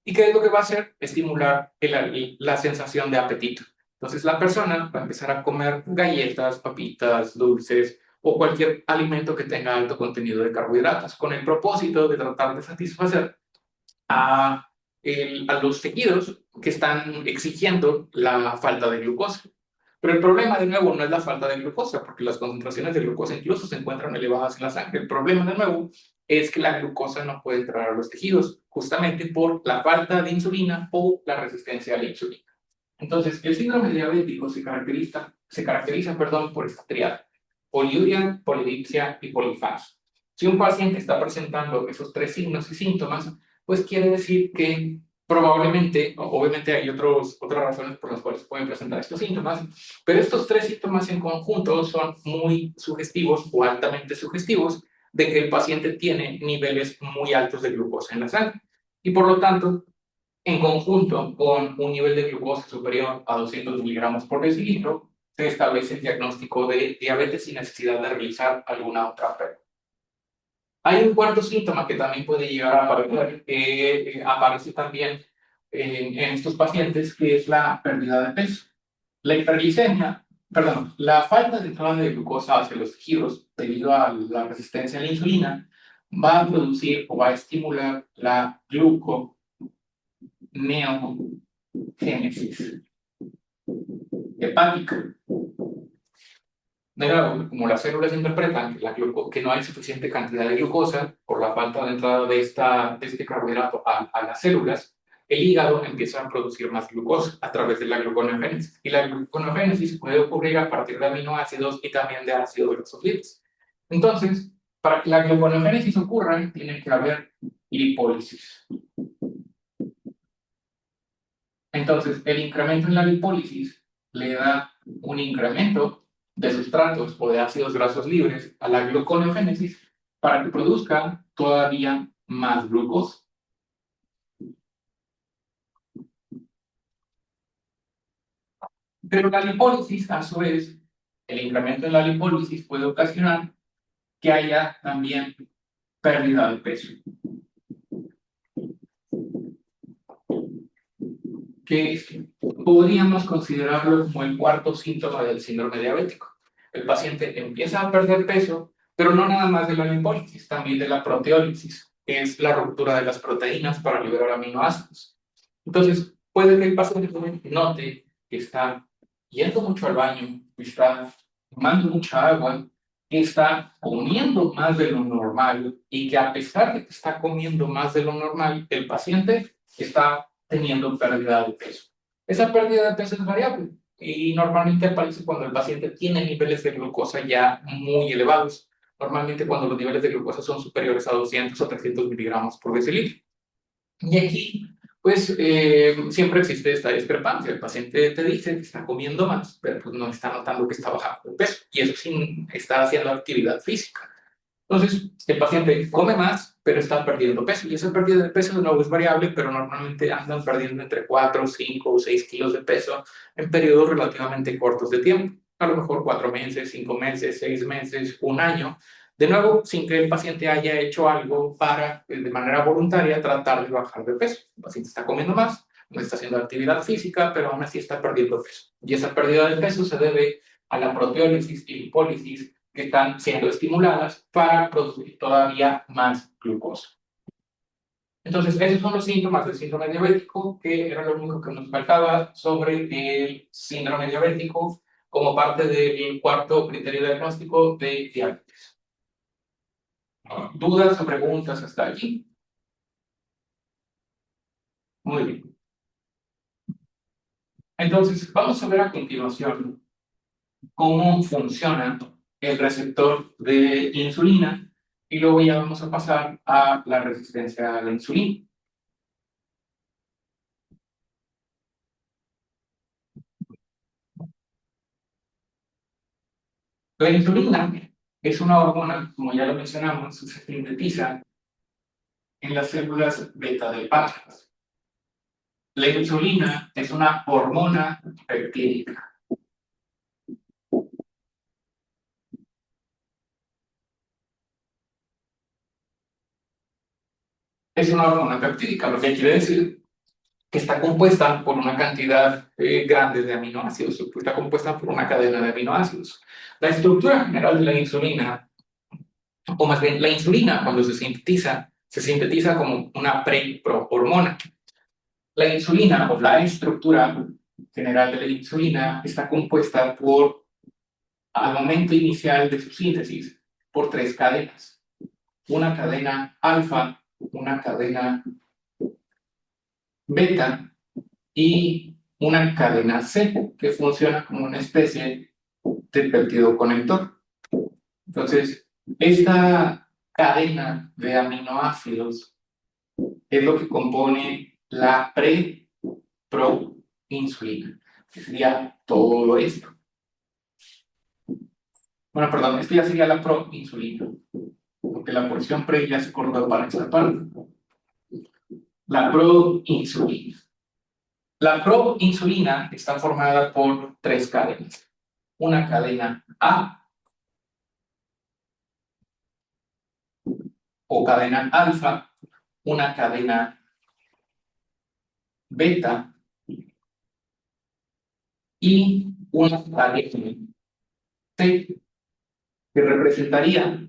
¿Y qué es lo que va a hacer? Estimular la sensación de apetito. Entonces la persona va a empezar a comer galletas, papitas, dulces o cualquier alimento que tenga alto contenido de carbohidratos con el propósito de tratar de satisfacer a, a los tejidos que están exigiendo la falta de glucosa. Pero el problema, de nuevo, no es la falta de glucosa, porque las concentraciones de glucosa incluso se encuentran elevadas en la sangre. El problema, de nuevo, es que la glucosa no puede entrar a los tejidos, justamente por la falta de insulina o la resistencia a la insulina. Entonces, el síndrome diabético se caracteriza por esta triada: poliuria, polidipsia y polifagia. Si un paciente está presentando esos tres signos y síntomas, pues quiere decir que probablemente, obviamente hay otras razones por las cuales pueden presentar estos síntomas, pero estos tres síntomas en conjunto son muy sugestivos o altamente sugestivos de que el paciente tiene niveles muy altos de glucosa en la sangre. Y por lo tanto, en conjunto con un nivel de glucosa superior a 200 miligramos por decilitro, se establece el diagnóstico de diabetes sin necesidad de realizar alguna otra prueba. Hay un cuarto síntoma que también puede llegar a aparecer, que aparece también en estos pacientes, que es la pérdida de peso. La hiperglicemia, perdón, la falta de entrada de glucosa hacia los tejidos debido a la resistencia a la insulina va a producir o va a estimular la gluconeogénesis hepática. De nuevo, como las células interpretan que no hay suficiente cantidad de glucosa por la falta de entrada de este carbohidrato a las células, el hígado empieza a producir más glucosa a través de la gluconeogénesis. Y la gluconeogénesis puede ocurrir a partir de aminoácidos y también de ácidos grasos libres. Entonces, para que la gluconeogénesis ocurra, tiene que haber lipólisis. Entonces, el incremento en la lipólisis le da un incremento de sustratos o de ácidos grasos libres a la gluconeogénesis para que produzca todavía más glucosa. Pero la lipólisis, a su vez, el incremento en la lipólisis puede ocasionar que haya también pérdida de peso. que podríamos considerarlo como el cuarto síntoma del síndrome diabético. El paciente empieza a perder peso, pero no nada más de la lipólisis, también de la proteólisis, que es la ruptura de las proteínas para liberar aminoácidos. Entonces, puede que el paciente note que está yendo mucho al baño, que está tomando mucha agua, que está comiendo más de lo normal y que a pesar de que está comiendo más de lo normal, el paciente está teniendo pérdida de peso. Esa pérdida de peso es variable y normalmente aparece cuando el paciente tiene niveles de glucosa ya muy elevados. Normalmente cuando los niveles de glucosa son superiores a 200 o 300 miligramos por decilitro. Y aquí, pues, siempre existe esta discrepancia. El paciente te dice que está comiendo más, pero pues no está notando que está bajando de peso. Y eso sin estar haciendo actividad física. Entonces, el paciente come más, pero está perdiendo peso. Y esa pérdida de peso de nuevo es variable, pero normalmente andan perdiendo entre 4, 5 o 6 kilos de peso en periodos relativamente cortos de tiempo. A lo mejor 4 meses, 5 meses, 6 meses, un año. De nuevo, sin que el paciente haya hecho algo para, de manera voluntaria, tratar de bajar de peso. El paciente está comiendo más, no está haciendo actividad física, pero aún así está perdiendo peso. Y esa pérdida de peso se debe a la proteólisis y lipólisis que están siendo estimuladas para producir todavía más glucosa. Entonces, esos son los síntomas del síndrome diabético, que era lo único que nos faltaba sobre el síndrome diabético como parte del cuarto criterio diagnóstico de diabetes. ¿Dudas o preguntas hasta allí? Muy bien. Entonces, vamos a ver a continuación cómo funciona el receptor de insulina y luego ya vamos a pasar a la resistencia a la insulina. La insulina es una hormona, como ya lo mencionamos, se sintetiza en las células beta del páncreas. La insulina es una hormona peptídica. Es una hormona peptídica, lo que quiere decir que está compuesta por una cantidad grande de aminoácidos, está compuesta por una cadena de aminoácidos. La estructura general de la insulina, o más bien la insulina cuando se sintetiza como una preprohormona. La insulina o la estructura general de la insulina está compuesta por, al momento inicial de su síntesis, por tres cadenas. Una cadena alfa, una cadena beta y una cadena C, que funciona como una especie de péptido conector. Entonces, esta cadena de aminoácidos es lo que compone la proinsulina, que sería todo esto. Bueno, perdón, esto ya sería la proinsulina, porque la porción pre ya se cortó para esta parte. La proinsulina. La proinsulina está formada por tres cadenas. Una cadena A o cadena alfa, una cadena beta y una cadena C, que representaría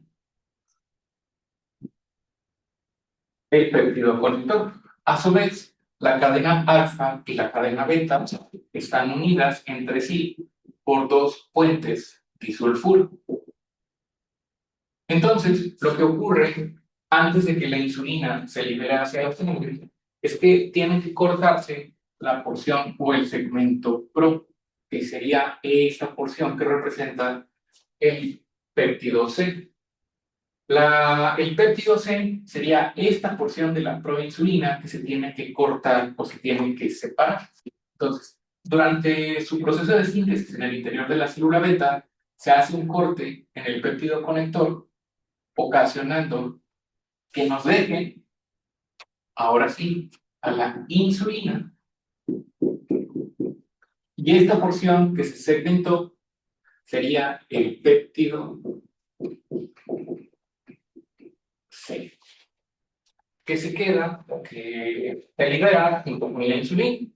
el péptido conector. A su vez, la cadena alfa y la cadena beta están unidas entre sí por dos puentes disulfuro. Entonces, lo que ocurre antes de que la insulina se libere hacia la sangre es que tiene que cortarse la porción o el segmento pro, que sería esta porción que representa el péptido C. El péptido C sería esta porción de la proinsulina que se tiene que cortar o se tiene que separar. Entonces, durante su proceso de síntesis en el interior de la célula beta, se hace un corte en el péptido conector, ocasionando que nos deje, ahora sí, a la insulina. Y esta porción que se segmentó sería el péptido C, que se queda o que se libera junto con la insulina.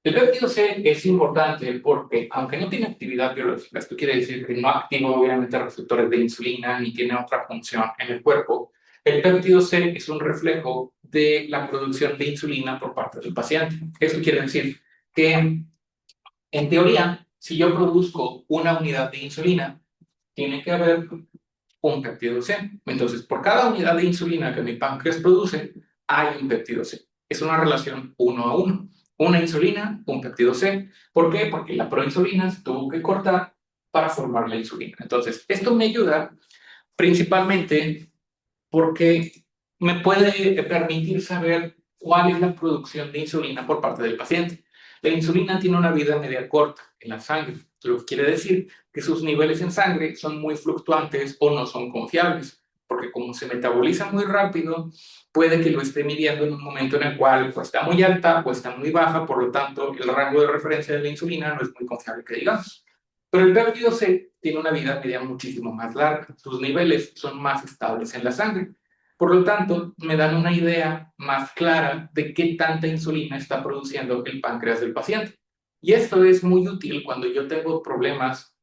El péptido C es importante porque, aunque no tiene actividad biológica, esto quiere decir que no activa obviamente receptores de insulina ni tiene otra función en el cuerpo, el péptido C es un reflejo de la producción de insulina por parte del paciente. Eso quiere decir que, en teoría, si yo produzco una unidad de insulina, tiene que haber un péptido C. Entonces, por cada unidad de insulina que mi páncreas produce, hay un péptido C. Es una relación 1 a 1. Una insulina, un péptido C. ¿Por qué? Porque la proinsulina se tuvo que cortar para formar la insulina. Entonces, esto me ayuda principalmente porque me puede permitir saber cuál es la producción de insulina por parte del paciente. La insulina tiene una vida media corta en la sangre, lo que quiere decir que sus niveles en sangre son muy fluctuantes o no son confiables, porque como se metaboliza muy rápido, puede que lo esté midiendo en un momento en el cual pues, está muy alta o está muy baja, por lo tanto el rango de referencia de la insulina no es muy confiable que digamos. Pero el péptido C tiene una vida media muchísimo más larga, sus niveles son más estables en la sangre. Por lo tanto, me dan una idea más clara de qué tanta insulina está produciendo el páncreas del paciente. Y esto es muy útil cuando yo tengo problemas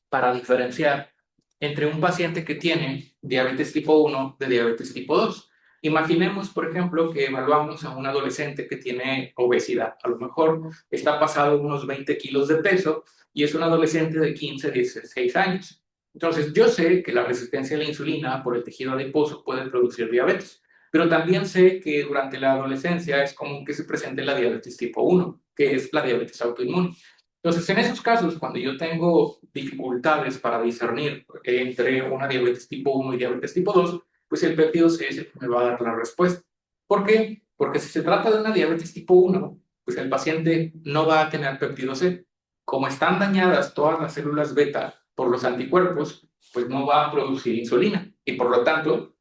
para diferenciar entre un paciente que tiene diabetes tipo 1 de diabetes tipo 2. Imaginemos, por ejemplo, que evaluamos a un adolescente que tiene obesidad. A lo mejor está pasado unos 20 kilos de peso y es un adolescente de 15, 16 años. Entonces, yo sé que la resistencia a la insulina por el tejido adiposo puede producir diabetes, pero también sé que durante la adolescencia es común que se presente la diabetes tipo 1, que es la diabetes autoinmune. Entonces, en esos casos, cuando yo tengo dificultades para discernir entre una diabetes tipo 1 y diabetes tipo 2, pues el péptido C es el que me va a dar la respuesta. ¿Por qué? Porque si se trata de una diabetes tipo 1, pues el paciente no va a tener péptido C. Como están dañadas todas las células beta por los anticuerpos, pues no va a producir insulina y por lo tanto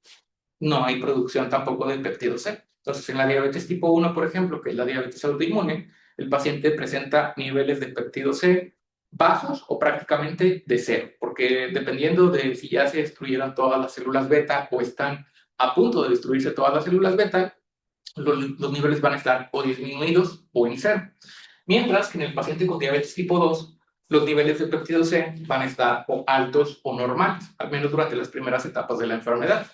no hay producción tampoco del péptido C. Entonces, en la diabetes tipo 1, por ejemplo, que es la diabetes autoinmune, el paciente presenta niveles de péptido C bajos o prácticamente de cero, porque dependiendo de si ya se destruyeron todas las células beta o están a punto de destruirse todas las células beta, los niveles van a estar o disminuidos o en cero. Mientras que en el paciente con diabetes tipo 2, los niveles de péptido C van a estar o altos o normales, al menos durante las primeras etapas de la enfermedad.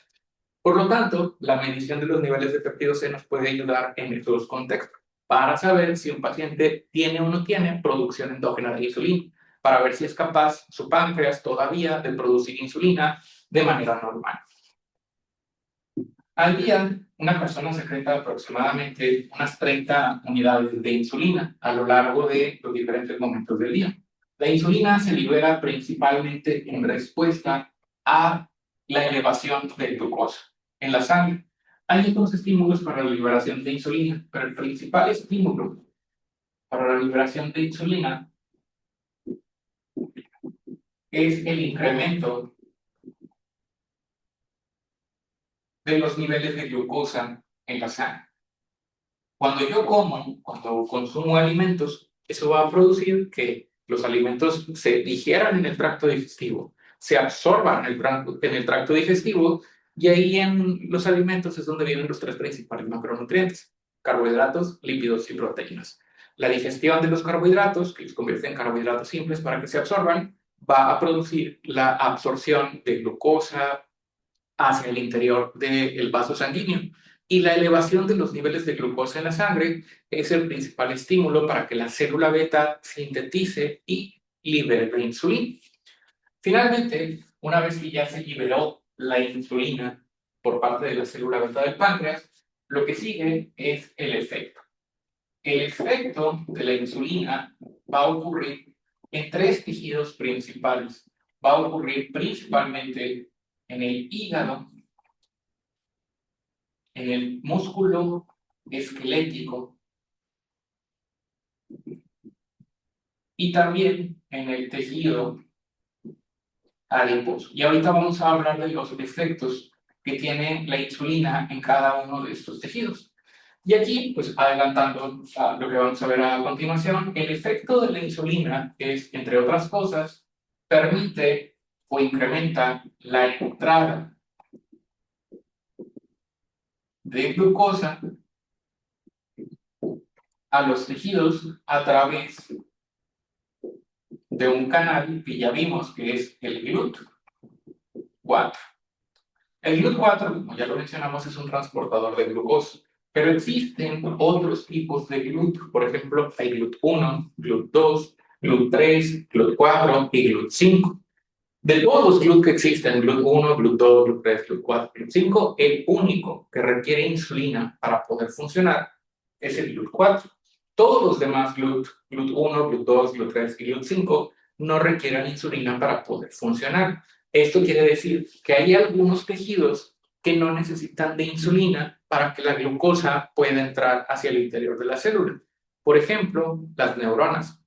Por lo tanto, la medición de los niveles de péptido C nos puede ayudar en estos contextos para saber si un paciente tiene o no tiene producción endógena de insulina, para ver si es capaz su páncreas todavía de producir insulina de manera normal. Al día, una persona secreta aproximadamente unas 30 unidades de insulina a lo largo de los diferentes momentos del día. La insulina se libera principalmente en respuesta a la elevación de glucosa en la sangre. Hay otros estímulos para la liberación de insulina, pero el principal estímulo para la liberación de insulina es el incremento de los niveles de glucosa en la sangre. Cuando yo como, cuando consumo alimentos, eso va a producir que los alimentos se digieran en el tracto digestivo, se absorban en el tracto digestivo, y ahí en los alimentos es donde vienen los tres principales macronutrientes: carbohidratos, lípidos y proteínas. La digestión de los carbohidratos, que los convierte en carbohidratos simples para que se absorban, va a producir la absorción de glucosa hacia el interior del vaso sanguíneo. Y la elevación de los niveles de glucosa en la sangre es el principal estímulo para que la célula beta sintetice y libere la insulina. Finalmente, una vez que ya se liberó la insulina por parte de la célula beta del páncreas, lo que sigue es el efecto. El efecto de la insulina va a ocurrir en tres tejidos principales. Va a ocurrir principalmente en el hígado, en el músculo esquelético y también en el tejido adiposo. Y ahorita vamos a hablar de los efectos que tiene la insulina en cada uno de estos tejidos. Y aquí, pues adelantando a lo que vamos a ver a continuación, el efecto de la insulina es, entre otras cosas, permite o incrementa la entrada de glucosa a los tejidos a través de un canal que ya vimos que es el GLUT4. El GLUT4, como ya lo mencionamos, es un transportador de glucosa, pero existen otros tipos de GLUT. Por ejemplo, hay GLUT1, GLUT2, GLUT3, GLUT4 y GLUT5. De todos los GLUT que existen, GLUT1, GLUT2, GLUT3, GLUT4, GLUT5, el único que requiere insulina para poder funcionar es el GLUT4. Todos los demás GLUT1, GLUT2, GLUT3 y GLUT5 no requieren insulina para poder funcionar. Esto quiere decir que hay algunos tejidos que no necesitan de insulina para que la glucosa pueda entrar hacia el interior de la célula. Por ejemplo, las neuronas.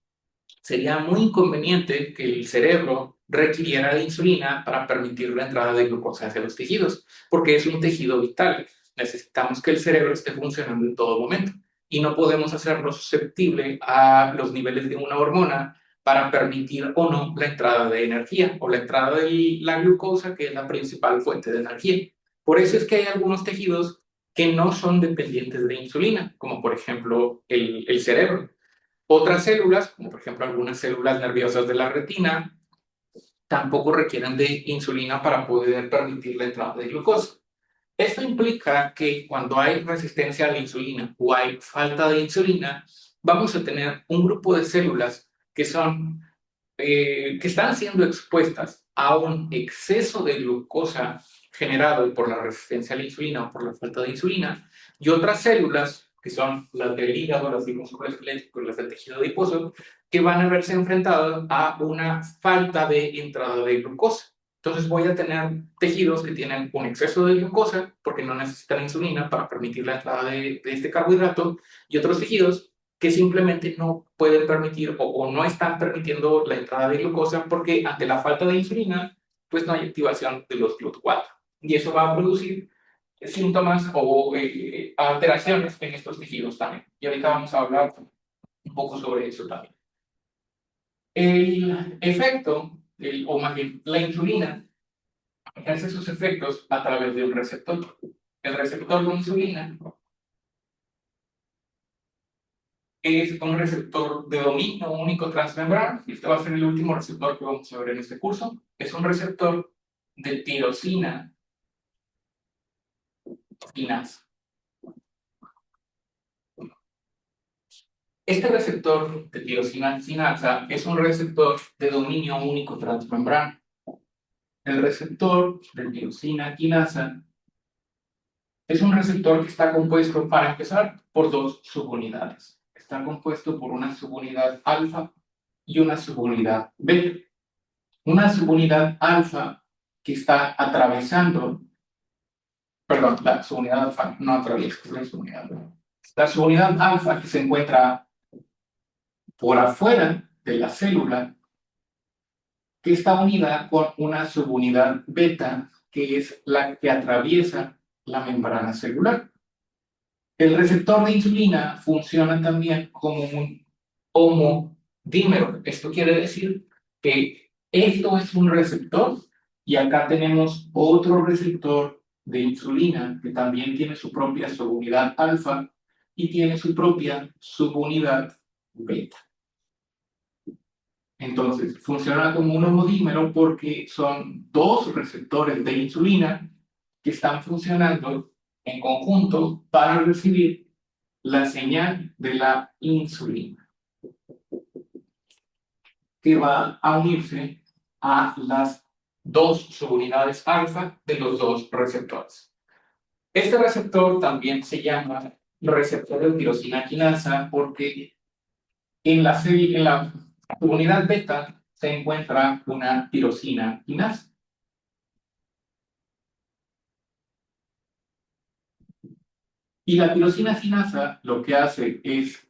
Sería muy inconveniente que el cerebro requiriera de insulina para permitir la entrada de glucosa hacia los tejidos, porque es un tejido vital. Necesitamos que el cerebro esté funcionando en todo momento y no podemos hacerlo susceptible a los niveles de una hormona para permitir o no la entrada de energía o la entrada de la glucosa, que es la principal fuente de energía. Por eso es que hay algunos tejidos que no son dependientes de insulina, como por ejemplo el cerebro. Otras células, como por ejemplo algunas células nerviosas de la retina, tampoco requieren de insulina para poder permitir la entrada de glucosa. Esto implica que cuando hay resistencia a la insulina o hay falta de insulina, vamos a tener un grupo de células que están siendo expuestas a un exceso de glucosa generado por la resistencia a la insulina o por la falta de insulina, y otras células, que son las del hígado, las del músculo esquelético y las del tejido adiposo, que van a verse enfrentadas a una falta de entrada de glucosa. Entonces voy a tener tejidos que tienen un exceso de glucosa porque no necesitan insulina para permitir la entrada de este carbohidrato, y otros tejidos que simplemente no pueden permitir o no están permitiendo la entrada de glucosa porque ante la falta de insulina, pues no hay activación de los GLUT4. Y eso va a producir síntomas o alteraciones en estos tejidos también. Y ahorita vamos a hablar un poco sobre eso también. El efecto, o más bien la insulina, ejerce sus efectos a través de un receptor. El receptor de insulina es un receptor de dominio único transmembrana, y este va a ser el último receptor que vamos a ver en este curso. Es un receptor de tirosina quinasa. Este receptor de tirosina quinasa es un receptor de dominio único transmembrana. El receptor de tirosina quinasa es un receptor que está compuesto, para empezar, por dos subunidades. Está compuesto por una subunidad alfa y una subunidad beta. Una subunidad alfa que está atravesando, perdón, la subunidad alfa no atraviesa, la subunidad beta. La subunidad alfa que se encuentra por afuera de la célula, que está unida con una subunidad beta, que es la que atraviesa la membrana celular. El receptor de insulina funciona también como un homodímero. Esto quiere decir que esto es un receptor y acá tenemos otro receptor de insulina que también tiene su propia subunidad alfa y tiene su propia subunidad beta. Entonces, funciona como un homodímero porque son dos receptores de insulina que están funcionando en conjunto para recibir la señal de la insulina, que va a unirse a las dos subunidades alfa de los dos receptores. Este receptor también se llama receptor de tirosina quinasa porque en la subunidad beta se encuentra una tirosina quinasa. Y la tirosina quinasa lo que hace es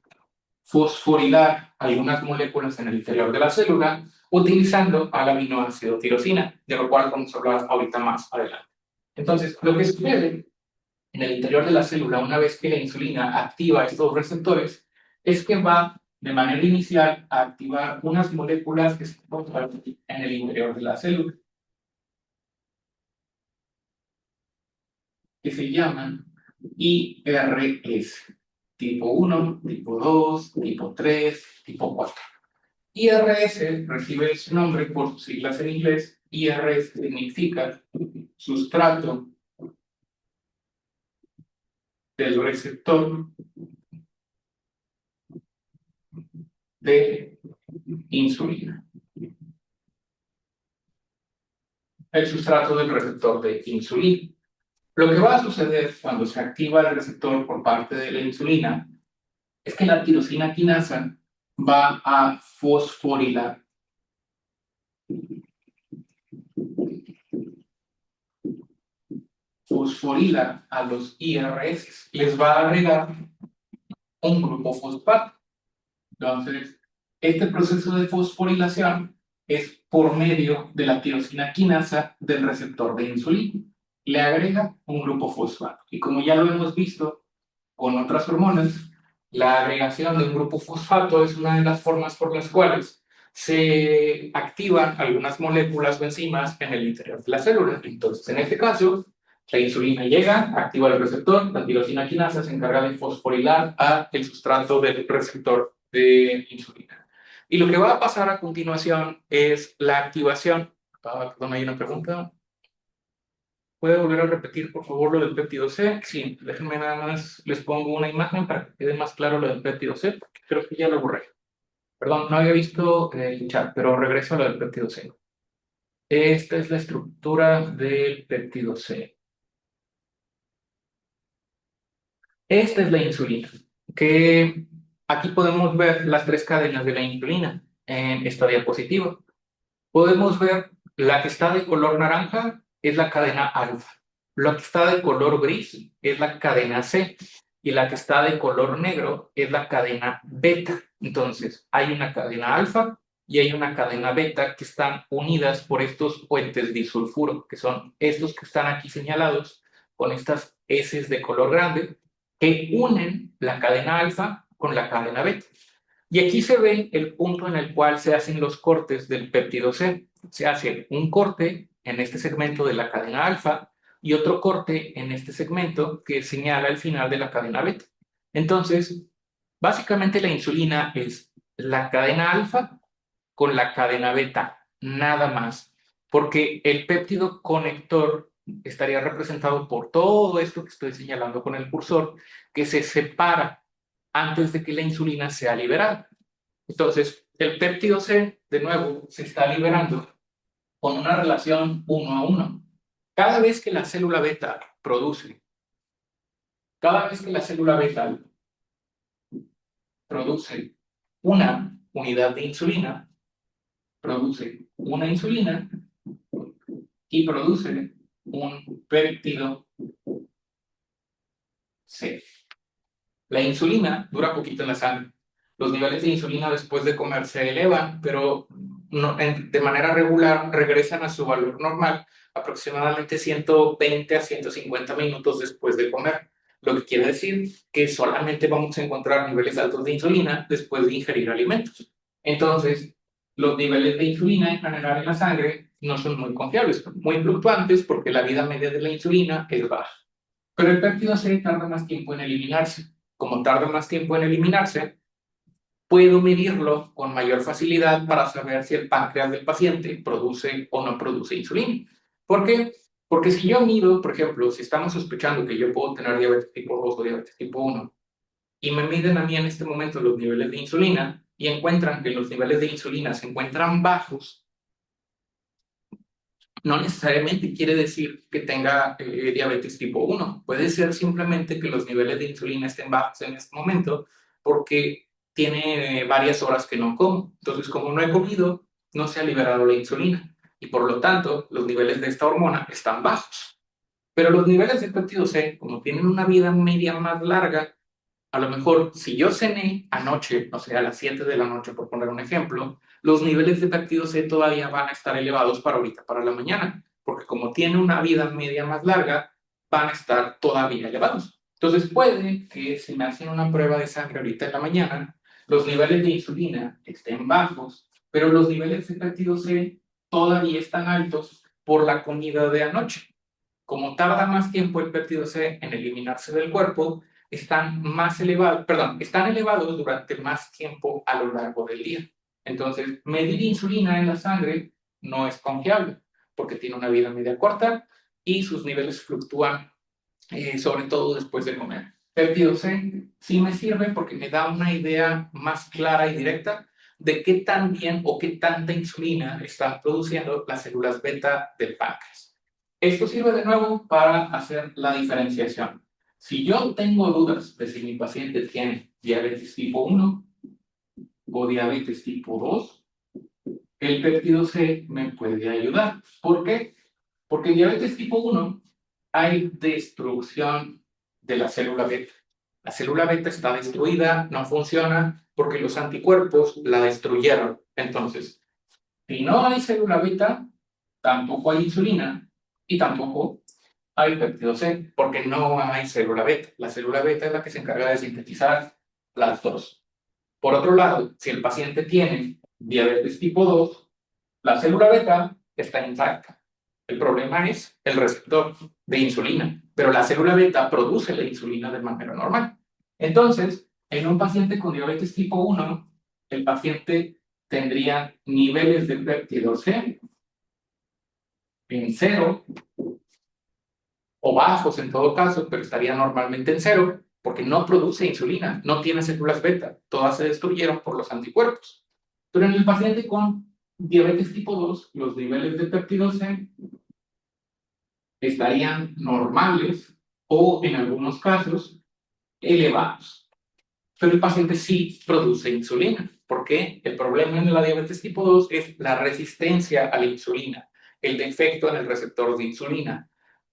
fosforilar algunas moléculas en el interior de la célula utilizando al aminoácido tirosina, de lo cual vamos a hablar ahorita más adelante. Entonces, lo que sucede en el interior de la célula, una vez que la insulina activa estos receptores, es que va de manera inicial a activar unas moléculas que se encuentran en el interior de la célula, que se llaman IRS. tipo 1, tipo 2, tipo 3, tipo 4. IRS recibe su nombre por sus siglas en inglés. IRS significa sustrato del receptor de insulina. El sustrato del receptor de insulina. Lo que va a suceder cuando se activa el receptor por parte de la insulina es que la tirosina quinasa va a fosforilar a los IRS, les va a agregar un grupo fosfato. Entonces, este proceso de fosforilación es por medio de la tirosina quinasa del receptor de insulina. Le agrega un grupo fosfato. Y como ya lo hemos visto con otras hormonas, la agregación de un grupo fosfato es una de las formas por las cuales se activan algunas moléculas o enzimas en el interior de la célula. Entonces, en este caso, la insulina llega, activa el receptor, la tirosina quinasa se encarga de fosforilar a el sustrato del receptor de insulina. Y lo que va a pasar a continuación es la activación. Perdón, hay una pregunta. ¿Puede volver a repetir, por favor, lo del péptido C? Sí, déjenme nada más, les pongo una imagen para que quede más claro lo del péptido C, porque creo que ya lo borré. Perdón, no había visto el chat, pero regreso a lo del péptido C. Esta es la estructura del péptido C. Esta es la insulina, que aquí podemos ver las tres cadenas de la insulina en esta diapositiva. Podemos ver la que está de color naranja es la cadena alfa, la que está de color gris es la cadena C y la que está de color negro es la cadena beta. Entonces, hay una cadena alfa y hay una cadena beta que están unidas por estos puentes disulfuro, que son estos que están aquí señalados con estas S de color grande, que unen la cadena alfa con la cadena beta. Y aquí se ve el punto en el cual se hacen los cortes del péptido C. Se hace un corte en este segmento de la cadena alfa y otro corte en este segmento que señala el final de la cadena beta. Entonces, básicamente la insulina es la cadena alfa con la cadena beta, nada más, porque el péptido conector estaría representado por todo esto que estoy señalando con el cursor, que se separa antes de que la insulina sea liberada. Entonces, el péptido C, de nuevo, se está liberando con una relación 1 a 1. Cada vez que la célula beta produce, cada vez que la célula beta produce una unidad de insulina, produce una insulina y produce un péptido C. La insulina dura poquito en la sangre. Los niveles de insulina después de comer se elevan, pero no, de manera regular regresan a su valor normal aproximadamente 120 a 150 minutos después de comer. Lo que quiere decir que solamente vamos a encontrar niveles altos de insulina después de ingerir alimentos. Entonces, los niveles de insulina en general en la sangre no son muy confiables, son muy fluctuantes porque la vida media de la insulina es baja. Pero el péptido C tarda más tiempo en eliminarse. Como tarda más tiempo en eliminarse, puedo medirlo con mayor facilidad para saber si el páncreas del paciente produce o no produce insulina. ¿Por qué? Porque si yo mido, por ejemplo, si estamos sospechando que yo puedo tener diabetes tipo 2 o diabetes tipo 1, y me miden a mí en este momento los niveles de insulina y encuentran que los niveles de insulina se encuentran bajos, no necesariamente quiere decir que tenga diabetes tipo 1. Puede ser simplemente que los niveles de insulina estén bajos en este momento porque tiene varias horas que no como. Entonces, como no he comido, no se ha liberado la insulina y por lo tanto los niveles de esta hormona están bajos. Pero los niveles de péptido C, como tienen una vida media más larga, a lo mejor si yo cené anoche, o sea, a las 7 de la noche, por poner un ejemplo, los niveles de péptido C todavía van a estar elevados para ahorita, para la mañana, porque como tiene una vida media más larga, van a estar todavía elevados. Entonces puede que si me hacen una prueba de sangre ahorita en la mañana, los niveles de insulina estén bajos, pero los niveles de péptido C todavía están altos por la comida de anoche. Como tarda más tiempo el péptido C en eliminarse del cuerpo, están más elevados, perdón, están elevados durante más tiempo a lo largo del día. Entonces, medir insulina en la sangre no es confiable porque tiene una vida media corta y sus niveles fluctúan, sobre todo después de comer. Péptido C sí me sirve porque me da una idea más clara y directa de qué tan bien o qué tanta insulina están produciendo las células beta del páncreas. Esto sirve de nuevo para hacer la diferenciación. Si yo tengo dudas de si mi paciente tiene diabetes tipo 1 o diabetes tipo 2, el péptido C me puede ayudar. ¿Por qué? Porque en diabetes tipo 1 hay destrucción de la célula beta. La célula beta está destruida, no funciona porque los anticuerpos la destruyeron. Entonces, si no hay célula beta, tampoco hay insulina y tampoco hay péptido C, porque no hay célula beta. La célula beta es la que se encarga de sintetizar las dos. Por otro lado, si el paciente tiene diabetes tipo 2, la célula beta está intacta. El problema es el receptor de insulina, pero la célula beta produce la insulina de manera normal. Entonces, en un paciente con diabetes tipo 1, el paciente tendría niveles de péptido C en cero o bajos en todo caso, pero estaría normalmente en cero porque no produce insulina, no tiene células beta, todas se destruyeron por los anticuerpos. Pero en el paciente con diabetes tipo 2, los niveles de péptido C estarían normales o en algunos casos elevados. Pero el paciente sí produce insulina. ¿Por qué? El problema en la diabetes tipo 2 es la resistencia a la insulina, el defecto en el receptor de insulina.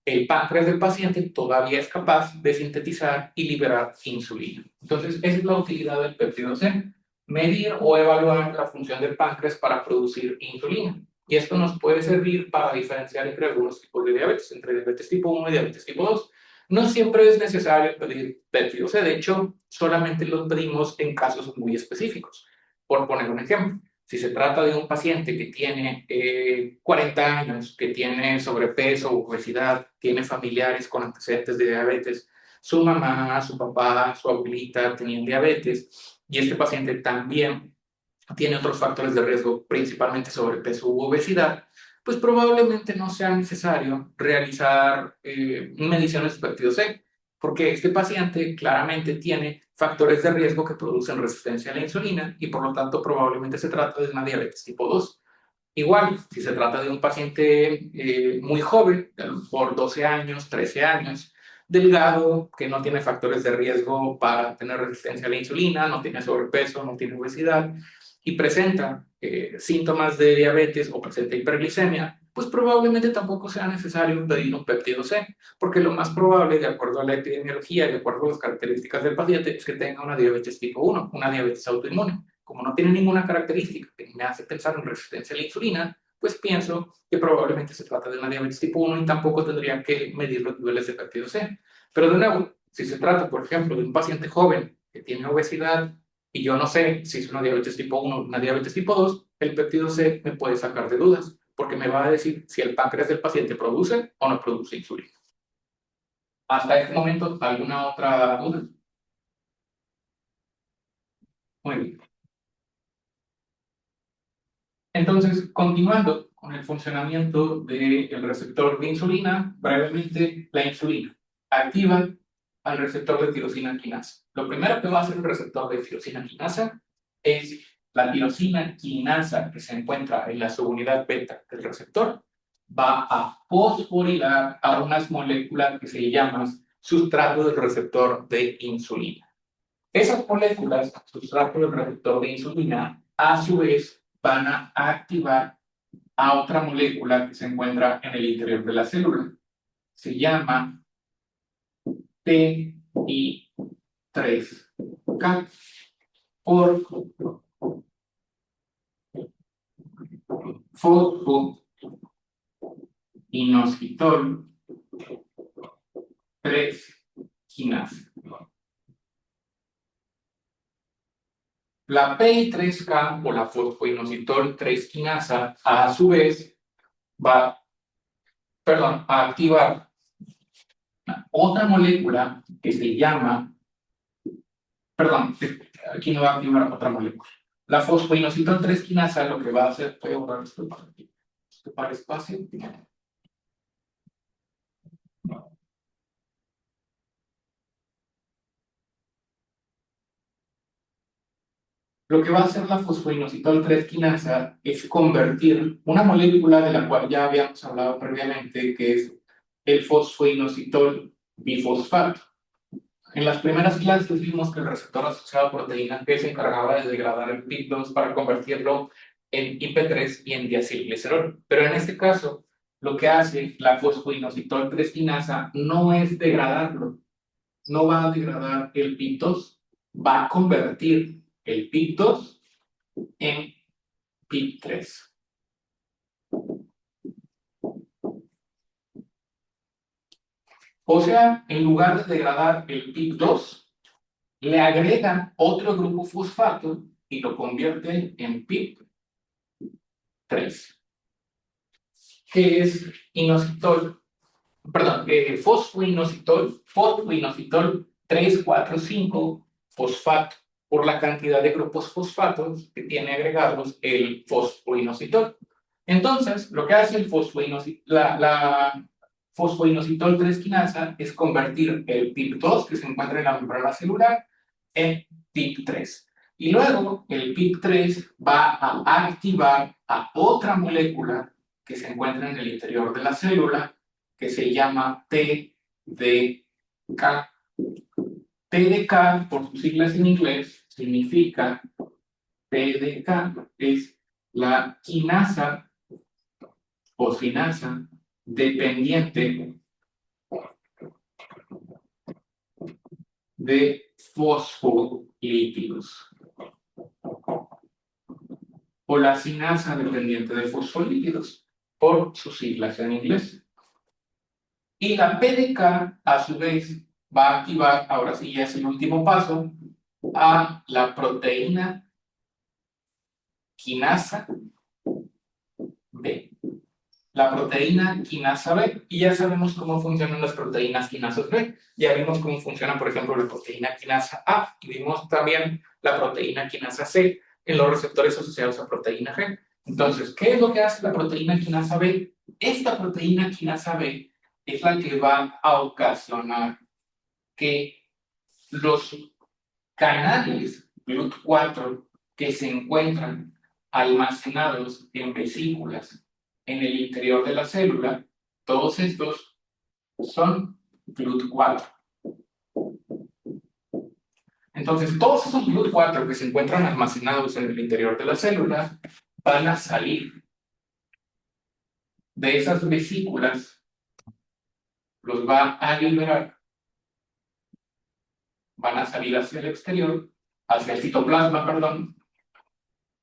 El páncreas del paciente todavía es capaz de sintetizar y liberar insulina. Entonces, esa es la utilidad del péptido C, medir o evaluar la función del páncreas para producir insulina. Y esto nos puede servir para diferenciar entre algunos tipos de diabetes, entre diabetes tipo 1 y diabetes tipo 2. No siempre es necesario pedir péptido C, de hecho, solamente lo pedimos en casos muy específicos. Por poner un ejemplo, si se trata de un paciente que tiene 40 años, que tiene sobrepeso, obesidad, tiene familiares con antecedentes de diabetes, su mamá, su papá, su abuelita tenían diabetes y este paciente también tiene otros factores de riesgo, principalmente sobrepeso u obesidad, pues probablemente no sea necesario realizar mediciones de péptido C, porque este paciente claramente tiene factores de riesgo que producen resistencia a la insulina y por lo tanto probablemente se trata de una diabetes tipo 2. Igual, si se trata de un paciente muy joven, por 12 años, 13 años, delgado, que no tiene factores de riesgo para tener resistencia a la insulina, no tiene sobrepeso, no tiene obesidad, y presenta síntomas de diabetes o presenta hiperglicemia, pues probablemente tampoco sea necesario pedir un péptido C, porque lo más probable, de acuerdo a la epidemiología, de acuerdo a las características del paciente, es que tenga una diabetes tipo 1, una diabetes autoinmune. Como no tiene ninguna característica que me hace pensar en resistencia a la insulina, pues pienso que probablemente se trata de una diabetes tipo 1 y tampoco tendría que medir los niveles de péptido C. Pero de nuevo, si se trata, por ejemplo, de un paciente joven que tiene obesidad y yo no sé si es una diabetes tipo 1 o una diabetes tipo 2, el péptido C me puede sacar de dudas, porque me va a decir si el páncreas del paciente produce o no produce insulina. Hasta este momento, ¿alguna otra duda? Muy bien. Entonces, continuando con el funcionamiento del receptor de insulina, brevemente, la insulina activa al receptor de tirosina quinasa. Lo primero que va a hacer el receptor de tirosina quinasa es la tirosina quinasa que se encuentra en la subunidad beta del receptor, va a fosforilar a unas moléculas que se llaman sustrato del receptor de insulina. Esas moléculas, sustrato del receptor de insulina, a su vez van a activar a otra molécula que se encuentra en el interior de la célula. Se llama PI3K por fosfoinositol 3 quinasa. La PI3K o la fosfoinositol 3 quinasa a su vez va, a activar otra molécula que se llama Perdón, aquí no va a activar otra molécula. La fosfoinositol 3 quinasa lo que va a hacer, voy a borrar esto para espacio. Lo que va a hacer la fosfoinositol 3 quinasa es convertir una molécula de la cual ya habíamos hablado previamente, que es el fosfoinositol bifosfato. En las primeras clases vimos que el receptor asociado a proteína G se encargaba de degradar el PIP2 para convertirlo en IP3 y en diacilglicerol. Pero en este caso, lo que hace la fosfoinositol 3 quinasa no es degradarlo, no va a degradar el PIP2, va a convertir el PIP2 en PIP3. O sea, en lugar de degradar el PIP2, le agregan otro grupo fosfato y lo convierte en PIP3, que es inositol, perdón, fosfoinositol 3,4,5 fosfato, por la cantidad de grupos fosfatos que tiene agregados el fosfoinositol. Entonces, lo que hace el la fosfoinositol 3 quinasa es convertir el PIP2, que se encuentra en la membrana celular, en PIP3. Y luego el PIP3 va a activar a otra molécula que se encuentra en el interior de la célula, que se llama TDK. TDK, por sus siglas en inglés, significa TDK, es la quinasa o sinasa dependiente de fosfolípidos, o la sinasa dependiente de fosfolípidos, por sus siglas en inglés. Y la PDK, a su vez, va a activar, ahora sí ya es el último paso, a la proteína quinasa B. La proteína quinasa B, y ya sabemos cómo funcionan las proteínas quinasas B. Ya vimos cómo funciona, por ejemplo, la proteína quinasa A, y vimos también la proteína quinasa C en los receptores asociados a proteína G. Entonces, ¿qué es lo que hace la proteína quinasa B? Esta proteína quinasa B es la que va a ocasionar que los canales GLUT4 que se encuentran almacenados en vesículas en el interior de la célula, todos estos son GLUT4. Entonces, todos esos GLUT4 que se encuentran almacenados en el interior de la célula van a salir de esas vesículas, los va a liberar, van a salir hacia el exterior, hacia el citoplasma, perdón,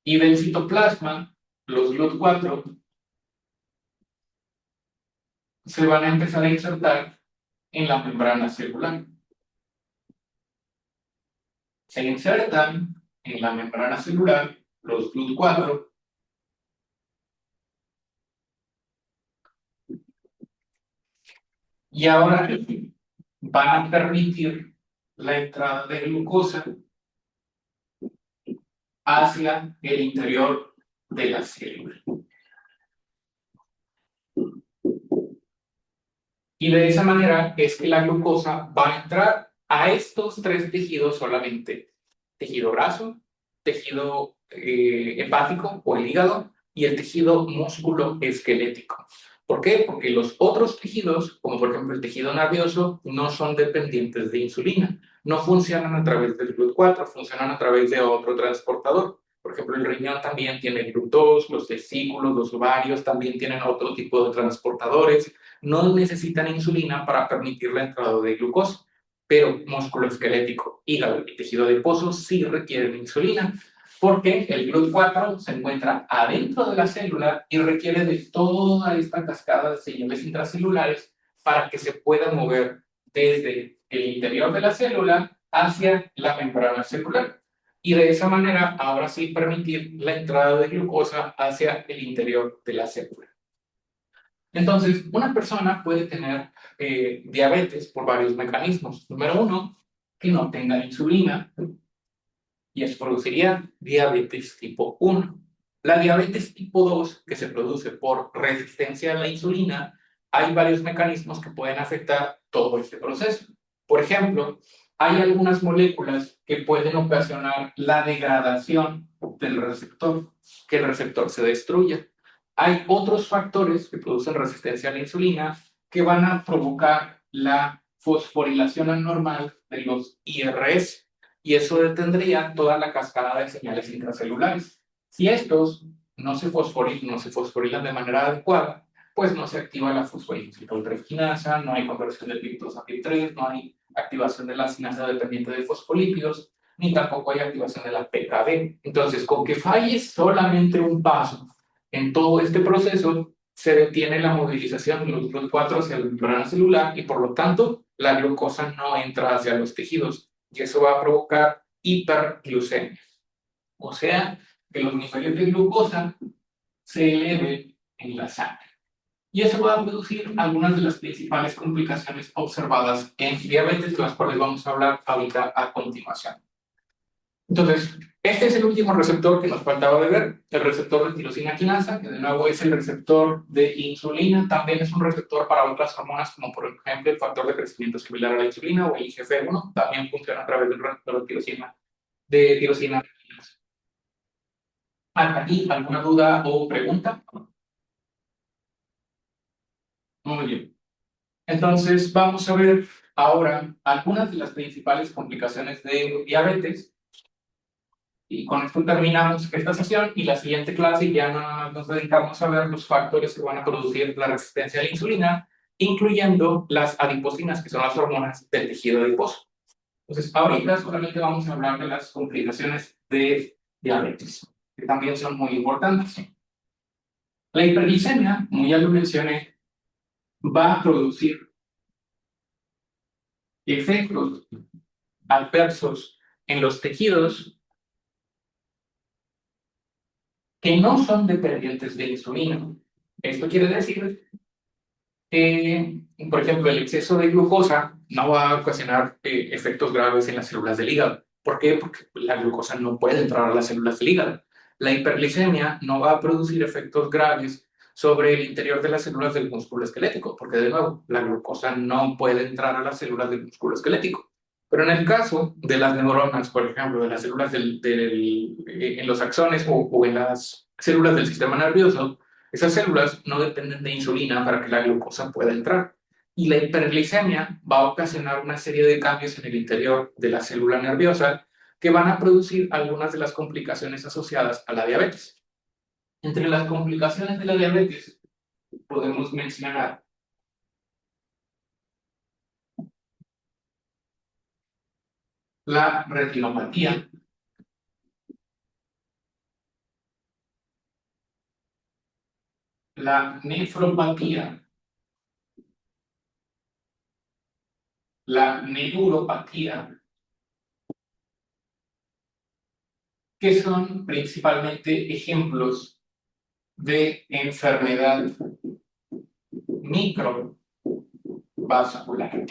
y del citoplasma, los GLUT4 se van a empezar a insertar en la membrana celular. Se insertan en la membrana celular los GLUT4 y ahora van a permitir la entrada de glucosa hacia el interior de la célula. Y de esa manera es que la glucosa va a entrar a estos tres tejidos solamente: tejido graso, tejido hepático o el hígado y el tejido músculo esquelético. ¿Por qué? Porque los otros tejidos, como por ejemplo el tejido nervioso, no son dependientes de insulina. No funcionan a través del GLUT4, funcionan a través de otro transportador. Por ejemplo, el riñón también tiene GLUT2, los testículos, los ovarios también tienen otro tipo de transportadores. No necesitan insulina para permitir la entrada de glucosa, pero músculo esquelético, hígado y tejido adiposo sí requieren insulina, porque el GLUT4 se encuentra adentro de la célula y requiere de toda esta cascada de señales intracelulares para que se pueda mover desde el interior de la célula hacia la membrana celular. Y de esa manera, ahora sí permitir la entrada de glucosa hacia el interior de la célula. Entonces, una persona puede tener diabetes por varios mecanismos. Número uno, que no tenga insulina. y eso produciría diabetes tipo 1. La diabetes tipo 2, que se produce por resistencia a la insulina, hay varios mecanismos que pueden afectar todo este proceso. Por ejemplo, hay algunas moléculas que pueden ocasionar la degradación del receptor, que el receptor se destruya. Hay otros factores que producen resistencia a la insulina que van a provocar la fosforilación anormal de los IRS, y eso detendría toda la cascada de señales intracelulares. Si estos no se fosforilan de manera adecuada, pues no se activa la fosfolietiltransferasa, no hay conversión de piptos a PIP3, no hay activación de la sinasa dependiente de fosfolípidos, ni tampoco hay activación de la PKB. Entonces, con que falle solamente un paso en todo este proceso, se detiene la movilización de los GLUT4 hacia la membrana celular y por lo tanto la glucosa no entra hacia los tejidos y eso va a provocar hiperglucemia. O sea, que los niveles de glucosa se eleven en la sangre. Y eso va a producir algunas de las principales complicaciones observadas en diabetes, de las cuales vamos a hablar ahorita a continuación. Entonces, este es el último receptor que nos faltaba de ver, el receptor de tirosina quinasa, que de nuevo es el receptor de insulina, también es un receptor para otras hormonas, como por ejemplo el factor de crecimiento similar a la insulina o el IGF-1, también funciona a través del receptor de tirosina quinasa. ¿Hasta aquí alguna duda o pregunta? Muy bien. Entonces, vamos a ver ahora algunas de las principales complicaciones de diabetes. Y con esto terminamos esta sesión y la siguiente clase ya nada más nos dedicamos a ver los factores que van a producir la resistencia a la insulina, incluyendo las adiposinas, que son las hormonas del tejido adiposo. Entonces, ahorita solamente vamos a hablar de las complicaciones de diabetes, que también son muy importantes. La hiperglicemia, como ya lo mencioné, va a producir efectos adversos en los tejidos que no son dependientes de insulina. Esto quiere decir que, por ejemplo, el exceso de glucosa no va a ocasionar efectos graves en las células del hígado. ¿Por qué? Porque la glucosa no puede entrar a las células del hígado. La hiperglicemia no va a producir efectos graves sobre el interior de las células del músculo esquelético, porque de nuevo, la glucosa no puede entrar a las células del músculo esquelético. Pero en el caso de las neuronas, por ejemplo, de las células en los axones o en las células del sistema nervioso, esas células no dependen de insulina para que la glucosa pueda entrar. Y la hiperglicemia va a ocasionar una serie de cambios en el interior de la célula nerviosa que van a producir algunas de las complicaciones asociadas a la diabetes. Entre las complicaciones de la diabetes podemos mencionar la retinopatía, la nefropatía, la neuropatía, que son principalmente ejemplos de enfermedad microvascular.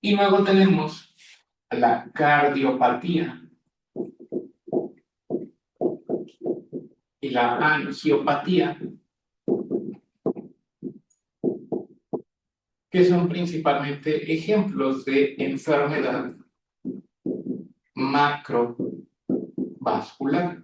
Y luego tenemos la cardiopatía y la angiopatía, que son principalmente ejemplos de enfermedad macrovascular.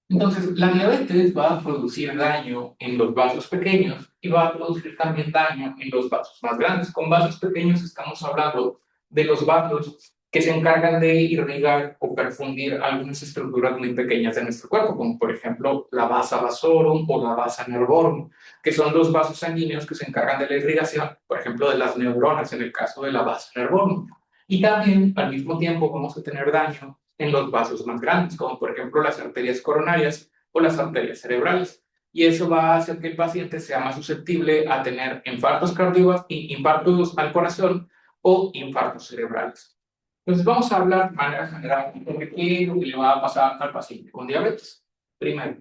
Entonces, la diabetes va a producir daño en los vasos pequeños y va a producir también daño en los vasos más grandes. Con vasos pequeños estamos hablando de los vasos que se encargan de irrigar o perfundir algunas estructuras muy pequeñas de nuestro cuerpo, como por ejemplo la vasa vasorum o la vasa nervorum, que son los vasos sanguíneos que se encargan de la irrigación, por ejemplo, de las neuronas en el caso de la vasa nervorum. Y también, al mismo tiempo, vamos a tener daño en los vasos más grandes, como por ejemplo las arterias coronarias o las arterias cerebrales. Y eso va a hacer que el paciente sea más susceptible a tener infartos al corazón o infartos cerebrales. Entonces vamos a hablar de manera general sobre qué es lo que le va a pasar al paciente con diabetes. Primero,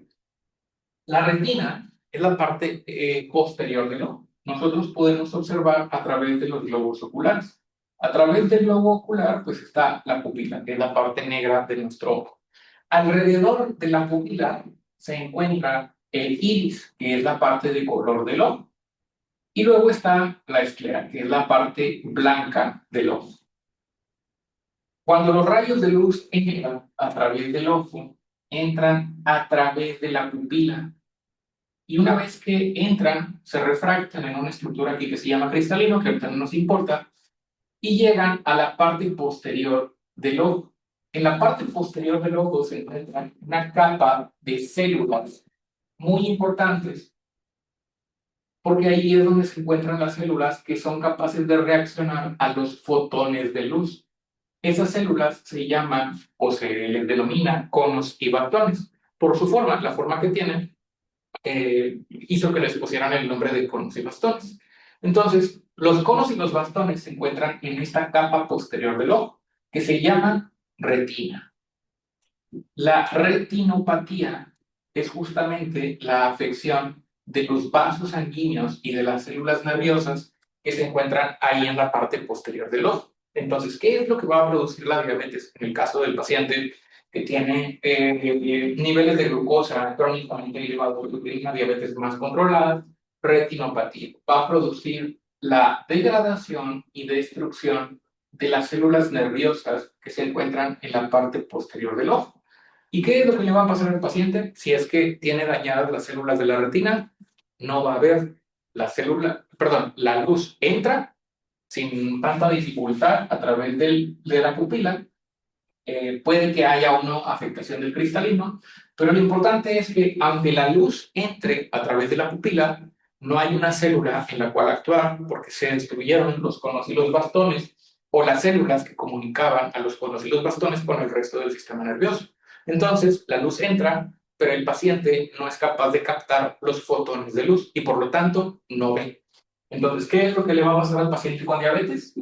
la retina es la parte posterior del ojo. Nosotros podemos observar a través de los globos oculares. A través del globo ocular, pues está la pupila, que es la parte negra de nuestro ojo. Alrededor de la pupila se encuentra el iris, que es la parte de color del ojo. Y luego está la esclera, que es la parte blanca del ojo. Cuando los rayos de luz entran a través del ojo, entran a través de la pupila. Y una vez que entran, se refractan en una estructura aquí que se llama cristalino, que ahorita no nos importa, y llegan a la parte posterior del ojo. En la parte posterior del ojo se encuentra una capa de células muy importantes, porque ahí es donde se encuentran las células que son capaces de reaccionar a los fotones de luz. Esas células se llaman o se les denomina conos y bastones. Por su forma, la forma que tienen, hizo que les pusieran el nombre de conos y bastones. Entonces, los conos y los bastones se encuentran en esta capa posterior del ojo, que se llama retina. La retinopatía es justamente la afección de los vasos sanguíneos y de las células nerviosas que se encuentran ahí en la parte posterior del ojo. Entonces, ¿qué es lo que va a producir la diabetes en el caso del paciente que tiene niveles de glucosa crónicamente elevados, que tiene una diabetes más controlada? Retinopatía va a producir la degradación y destrucción de las células nerviosas que se encuentran en la parte posterior del ojo. ¿Y qué es lo que le va a pasar al paciente? Si es que tiene dañadas las células de la retina, no va a ver la célula, perdón, la luz entra sin tanta dificultad a través de la pupila. Puede que haya una afectación del cristalino, pero lo importante es que aunque la luz entre a través de la pupila, no hay una célula en la cual actuar porque se destruyeron los conos y los bastones o las células que comunicaban a los conos y los bastones con el resto del sistema nervioso. Entonces, la luz entra, pero el paciente no es capaz de captar los fotones de luz y por lo tanto no ve. Entonces, ¿qué es lo que le va a pasar al paciente con diabetes?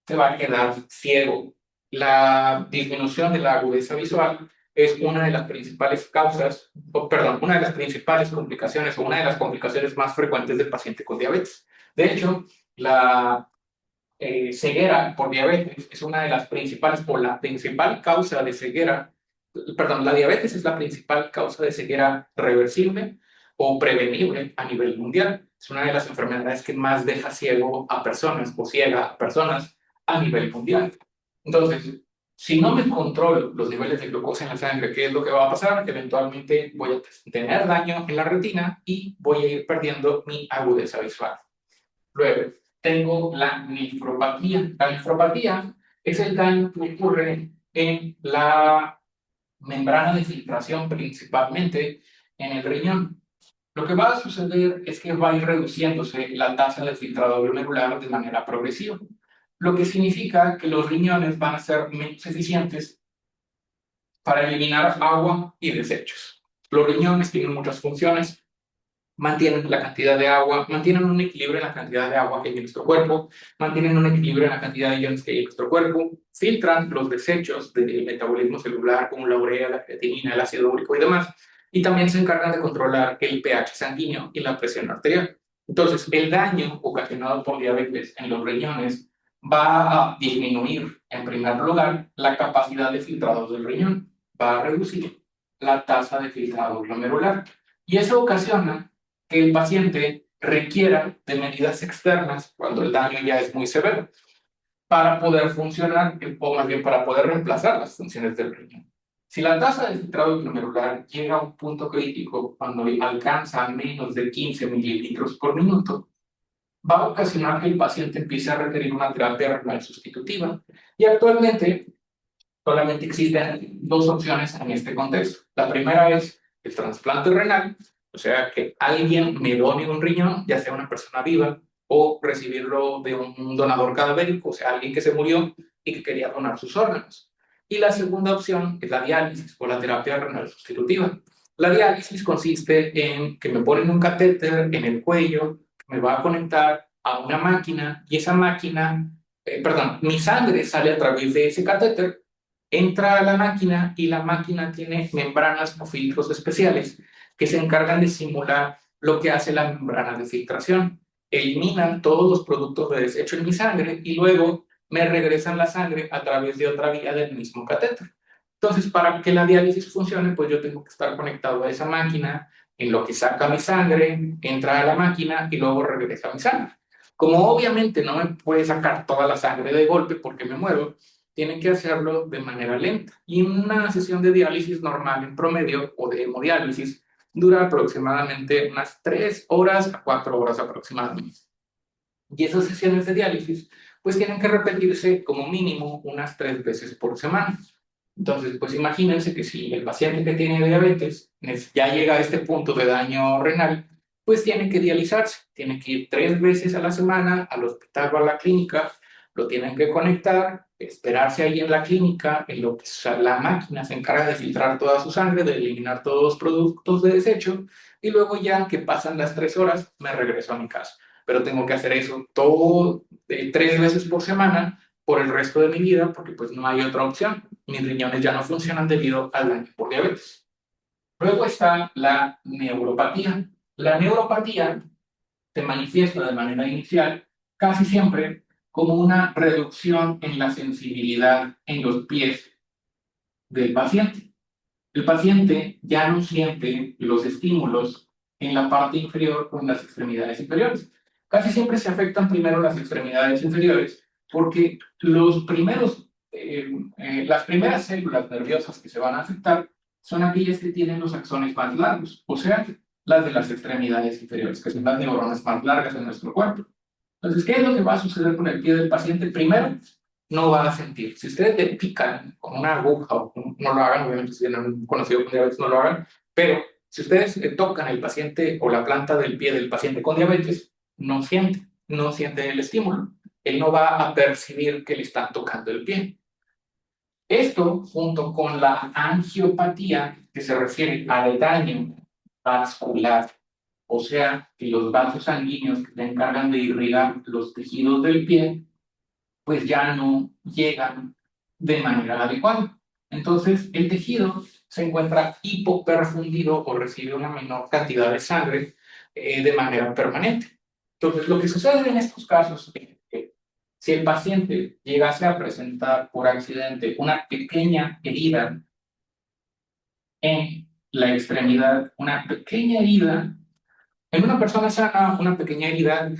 Se va a quedar ciego. La disminución de la agudeza visual es una de las principales causas, perdón, una de las principales complicaciones o una de las complicaciones más frecuentes del paciente con diabetes. De hecho, la ceguera por diabetes es una de las principales, o la principal causa de ceguera, perdón, la diabetes es la principal causa de ceguera reversible o prevenible a nivel mundial. Es una de las enfermedades que más deja ciego a personas o ciega a personas a nivel mundial. Entonces, si no me controlo los niveles de glucosa en la sangre, ¿qué es lo que va a pasar? Eventualmente voy a tener daño en la retina y voy a ir perdiendo mi agudeza visual. Luego, tengo la nefropatía. La nefropatía es el daño que ocurre en la membrana de filtración, principalmente en el riñón. Lo que va a suceder es que va a ir reduciéndose la tasa de filtrado glomerular de manera progresiva, lo que significa que los riñones van a ser menos eficientes para eliminar agua y desechos. Los riñones tienen muchas funciones, mantienen la cantidad de agua, mantienen un equilibrio en la cantidad de agua que hay en nuestro cuerpo, mantienen un equilibrio en la cantidad de iones que hay en nuestro cuerpo, filtran los desechos del metabolismo celular como la urea, la creatinina, el ácido úrico y demás, y también se encargan de controlar el pH sanguíneo y la presión arterial. Entonces, el daño ocasionado por diabetes en los riñones va a disminuir, en primer lugar, la capacidad de filtrado del riñón, va a reducir la tasa de filtrado glomerular, y eso ocasiona que el paciente requiera de medidas externas cuando el daño ya es muy severo para poder funcionar, o más bien para poder reemplazar las funciones del riñón. Si la tasa de filtrado glomerular llega a un punto crítico cuando alcanza menos de 15 mililitros por minuto, va a ocasionar que el paciente empiece a requerir una terapia renal sustitutiva. Y actualmente solamente existen dos opciones en este contexto. La primera es el trasplante renal, o sea, que alguien me done un riñón, ya sea una persona viva, o recibirlo de un donador cadavérico, o sea, alguien que se murió y que quería donar sus órganos. Y la segunda opción es la diálisis o la terapia renal sustitutiva. La diálisis consiste en que me ponen un catéter en el cuello, me va a conectar a una máquina y esa máquina, perdón, mi sangre sale a través de ese catéter, entra a la máquina y la máquina tiene membranas o filtros especiales que se encargan de simular lo que hace la membrana de filtración. Eliminan todos los productos de desecho en mi sangre y luego me regresan la sangre a través de otra vía del mismo catéter. Entonces, para que la diálisis funcione, pues yo tengo que estar conectado a esa máquina, en lo que saca mi sangre, entra a la máquina y luego regresa mi sangre. Como obviamente no me puede sacar toda la sangre de golpe porque me muero, tienen que hacerlo de manera lenta. Y una sesión de diálisis normal en promedio o de hemodiálisis dura aproximadamente unas 3 horas a 4 horas aproximadamente. Y esas sesiones de diálisis pues tienen que repetirse como mínimo unas 3 veces por semana. Entonces, pues imagínense que si el paciente que tiene diabetes ya llega a este punto de daño renal, pues tiene que dializarse, tiene que ir 3 veces a la semana al hospital o a la clínica, lo tienen que conectar, esperarse ahí en la clínica, en lo que la máquina se encarga de filtrar toda su sangre, de eliminar todos los productos de desecho, y luego ya que pasan las 3 horas, me regreso a mi casa. Pero tengo que hacer eso todo 3 veces por semana por el resto de mi vida, porque pues no hay otra opción. Mis riñones ya no funcionan debido al daño por diabetes. Luego está la neuropatía. La neuropatía se manifiesta de manera inicial casi siempre como una reducción en la sensibilidad en los pies del paciente. El paciente ya no siente los estímulos en la parte inferior o en las extremidades inferiores. Casi siempre se afectan primero las extremidades inferiores porque las primeras células nerviosas que se van a afectar son aquellas que tienen los axones más largos, o sea, las de las extremidades inferiores, que son las neuronas más largas de nuestro cuerpo. Entonces, ¿qué es lo que va a suceder con el pie del paciente? Primero, no va a sentir. Si ustedes le pican con una aguja, no lo hagan, obviamente si tienen un conocido con diabetes no lo hagan, pero si ustedes tocan el paciente o la planta del pie del paciente con diabetes, no siente el estímulo. Él no va a percibir que le están tocando el pie. Esto, junto con la angiopatía, que se refiere al daño vascular, o sea, que los vasos sanguíneos que se encargan de irrigar los tejidos del pie, pues ya no llegan de manera adecuada. Entonces, el tejido se encuentra hipoperfundido o recibe una menor cantidad de sangre de manera permanente. Entonces, lo que sucede en estos casos es que si el paciente llegase a presentar por accidente una pequeña herida en la extremidad, una pequeña herida, en una persona sana, una pequeña herida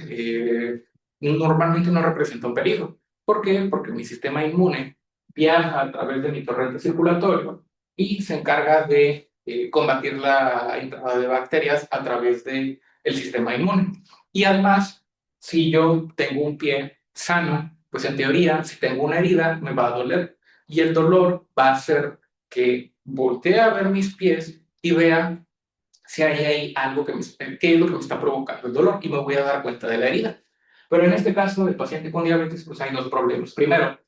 normalmente no representa un peligro. ¿Por qué? Porque mi sistema inmune viaja a través de mi torrente circulatorio y se encarga de combatir la entrada de bacterias a través del sistema inmune. Y además, si yo tengo un pie sano, pues en teoría, si tengo una herida, me va a doler. Y el dolor va a hacer que voltee a ver mis pies y vea si hay ahí algo qué es lo que me está provocando el dolor y me voy a dar cuenta de la herida. Pero en este caso, el paciente con diabetes, pues hay dos problemas. Primero,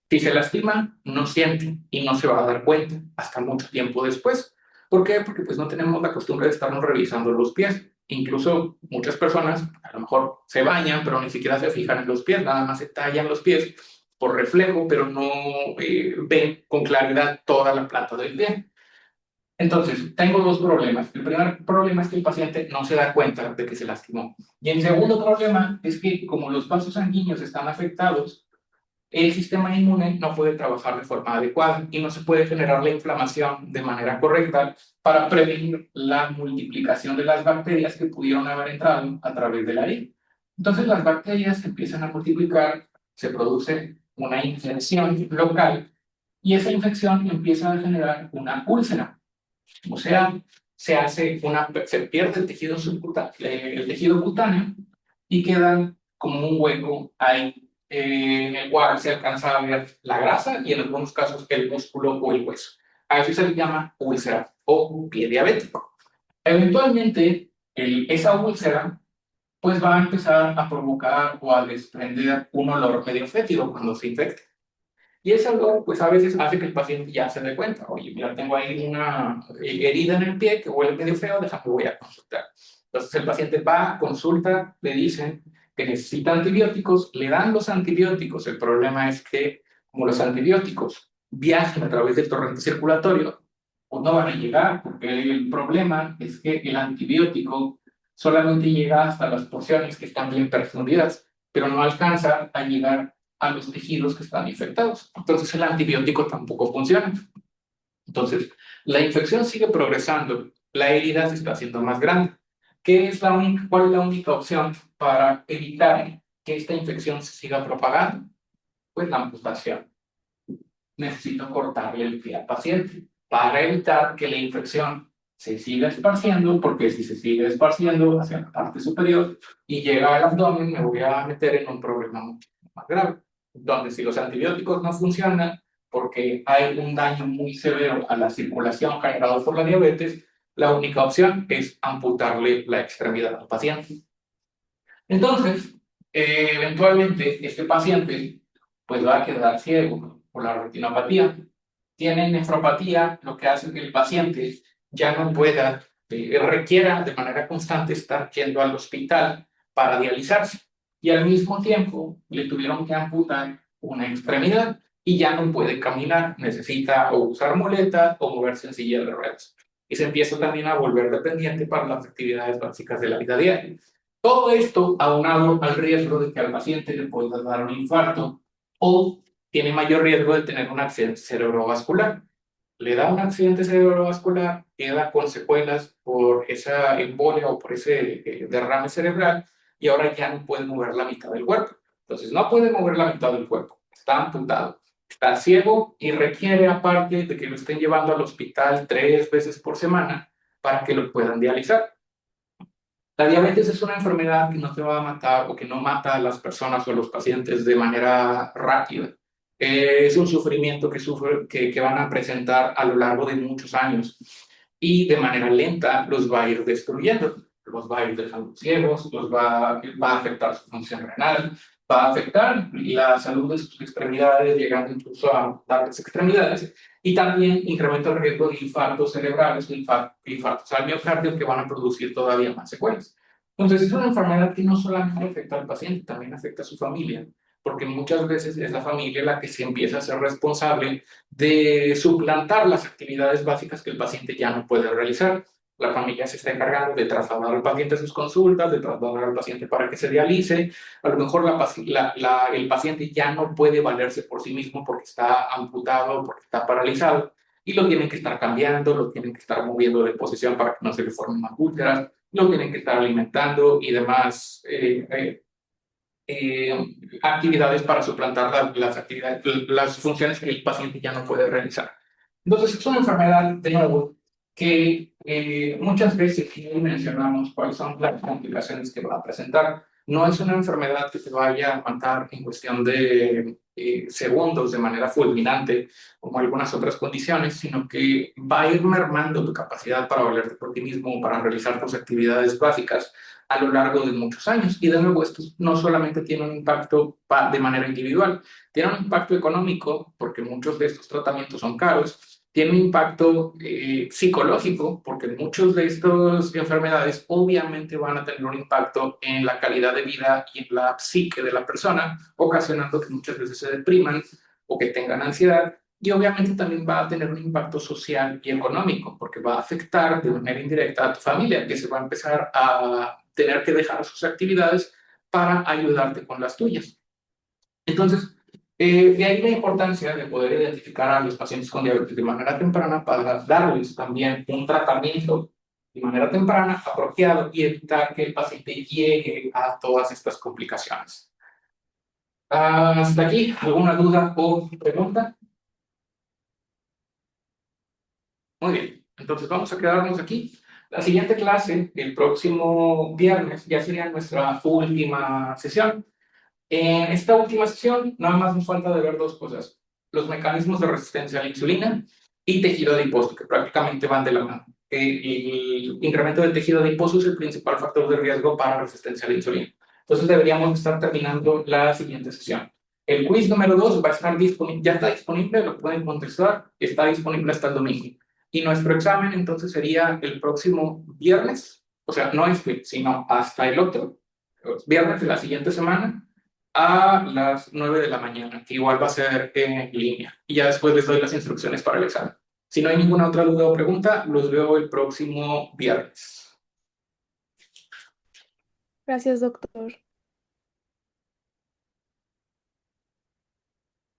si se lastima, no siente y no se va a dar cuenta hasta mucho tiempo después. ¿Por qué? Porque pues no tenemos la costumbre de estarnos revisando los pies. Incluso muchas personas a lo mejor se bañan, pero ni siquiera se fijan en los pies, nada más se tallan los pies por reflejo, pero no ven con claridad toda la planta del pie. Entonces, tengo dos problemas. El primer problema es que el paciente no se da cuenta de que se lastimó. Y el segundo problema es que como los vasos sanguíneos están afectados, el sistema inmune no puede trabajar de forma adecuada y no se puede generar la inflamación de manera correcta para prevenir la multiplicación de las bacterias que pudieron haber entrado a través de la herida. Entonces, las bacterias se empiezan a multiplicar, se produce una infección local y esa infección empieza a generar una úlcera. O sea, se pierde el tejido cutáneo y queda como un hueco ahí en el cual se alcanza a ver la grasa y en algunos casos el músculo o el hueso. A eso se le llama úlcera o pie diabético. Eventualmente, esa úlcera pues va a empezar a provocar o a desprender un olor medio fétido cuando se infecta. Y ese olor, pues a veces hace que el paciente ya se dé cuenta, oye, mira, tengo ahí una herida en el pie que huele medio feo, déjame, voy a consultar. Entonces el paciente va, consulta, le dicen que necesita antibióticos, le dan los antibióticos. El problema es que como los antibióticos viajan a través del torrente circulatorio, pues no van a llegar, porque el problema es que el antibiótico solamente llega hasta las porciones que están bien perfundidas, pero no alcanza a llegar a los tejidos que están infectados. Entonces el antibiótico tampoco funciona. Entonces, la infección sigue progresando, la herida se está haciendo más grande. ¿Cuál es la única opción para evitar que esta infección se siga propagando? Pues la amputación. Necesito cortarle el pie al paciente para evitar que la infección se siga esparciendo, porque si se sigue esparciendo hacia la parte superior y llega al abdomen, me voy a meter en un problema mucho más grave. Entonces, si los antibióticos no funcionan, porque hay un daño muy severo a la circulación generado por la diabetes, la única opción es amputarle la extremidad al paciente. Entonces, eventualmente, este paciente pues va a quedar ciego por la retinopatía. Tiene nefropatía, lo que hace que el paciente ya no pueda, requiera de manera constante estar yendo al hospital para dializarse. Y al mismo tiempo le tuvieron que amputar una extremidad y ya no puede caminar, necesita o usar muletas o moverse en silla de ruedas. Y se empieza también a volver dependiente para las actividades básicas de la vida diaria. Todo esto aunado al riesgo de que al paciente le pueda dar un infarto o tiene mayor riesgo de tener un accidente cerebrovascular. Le da un accidente cerebrovascular, queda con secuelas por esa embolia o por ese derrame cerebral y ahora ya no puede mover la mitad del cuerpo. Entonces no puede mover la mitad del cuerpo, está amputado, está ciego y requiere aparte de que lo estén llevando al hospital 3 veces por semana para que lo puedan dializar. La diabetes es una enfermedad que no te va a matar o que no mata a las personas o a los pacientes de manera rápida. Es un sufrimiento que van a presentar a lo largo de muchos años y de manera lenta los va a ir destruyendo, los va a ir dejando ciegos, va a afectar su función renal, va a afectar la salud de sus extremidades, llegando incluso a darles extremidades, y también incrementa el riesgo de infartos cerebrales o infartos al miocardio que van a producir todavía más secuelas. Entonces, es una enfermedad que no solamente afecta al paciente, también afecta a su familia, porque muchas veces es la familia la que se empieza a ser responsable de suplantar las actividades básicas que el paciente ya no puede realizar. La familia se está encargando de trasladar al paciente a sus consultas, de trasladar al paciente para que se dialice. A lo mejor el paciente ya no puede valerse por sí mismo porque está amputado, porque está paralizado, y lo tienen que estar cambiando, lo tienen que estar moviendo de posición para que no se le formen más úlceras, lo tienen que estar alimentando y demás actividades para suplantar las funciones que el paciente ya no puede realizar. Entonces, es una enfermedad, de nuevo, que muchas veces no mencionamos cuáles son las complicaciones que va a presentar. No es una enfermedad que te vaya a matar en cuestión de segundos de manera fulminante, como algunas otras condiciones, sino que va a ir mermando tu capacidad para valerte por ti mismo, para realizar tus actividades básicas a lo largo de muchos años. Y de nuevo, esto no solamente tiene un impacto de manera individual, tiene un impacto económico, porque muchos de estos tratamientos son caros, tiene un impacto psicológico, porque muchas de estas enfermedades obviamente van a tener un impacto en la calidad de vida y en la psique de la persona, ocasionando que muchas veces se depriman o que tengan ansiedad. Y obviamente también va a tener un impacto social y económico, porque va a afectar de manera indirecta a tu familia, que se va a empezar a tener que dejar sus actividades para ayudarte con las tuyas. Entonces, de ahí la importancia de poder identificar a los pacientes con diabetes de manera temprana para darles también un tratamiento de manera temprana, apropiado, y evitar que el paciente llegue a todas estas complicaciones. Hasta aquí, ¿alguna duda o pregunta? Muy bien, entonces vamos a quedarnos aquí. La siguiente clase, el próximo viernes, ya sería nuestra última sesión. En esta última sesión, nada más nos falta de ver dos cosas: los mecanismos de resistencia a la insulina y tejido adiposo, que prácticamente van de la mano. El incremento del tejido adiposo es el principal factor de riesgo para resistencia a la insulina. Entonces deberíamos estar terminando la siguiente sesión. El quiz número 2 va a estar disponible, ya está disponible, lo pueden contestar, está disponible hasta el domingo. Y nuestro examen entonces sería el próximo viernes, o sea, no este, sino hasta el otro, viernes de la siguiente semana, a las 9 de la mañana, que igual va a ser en línea. Y ya después les doy las instrucciones para el examen. Si no hay ninguna otra duda o pregunta, los veo el próximo viernes. Gracias, doctor.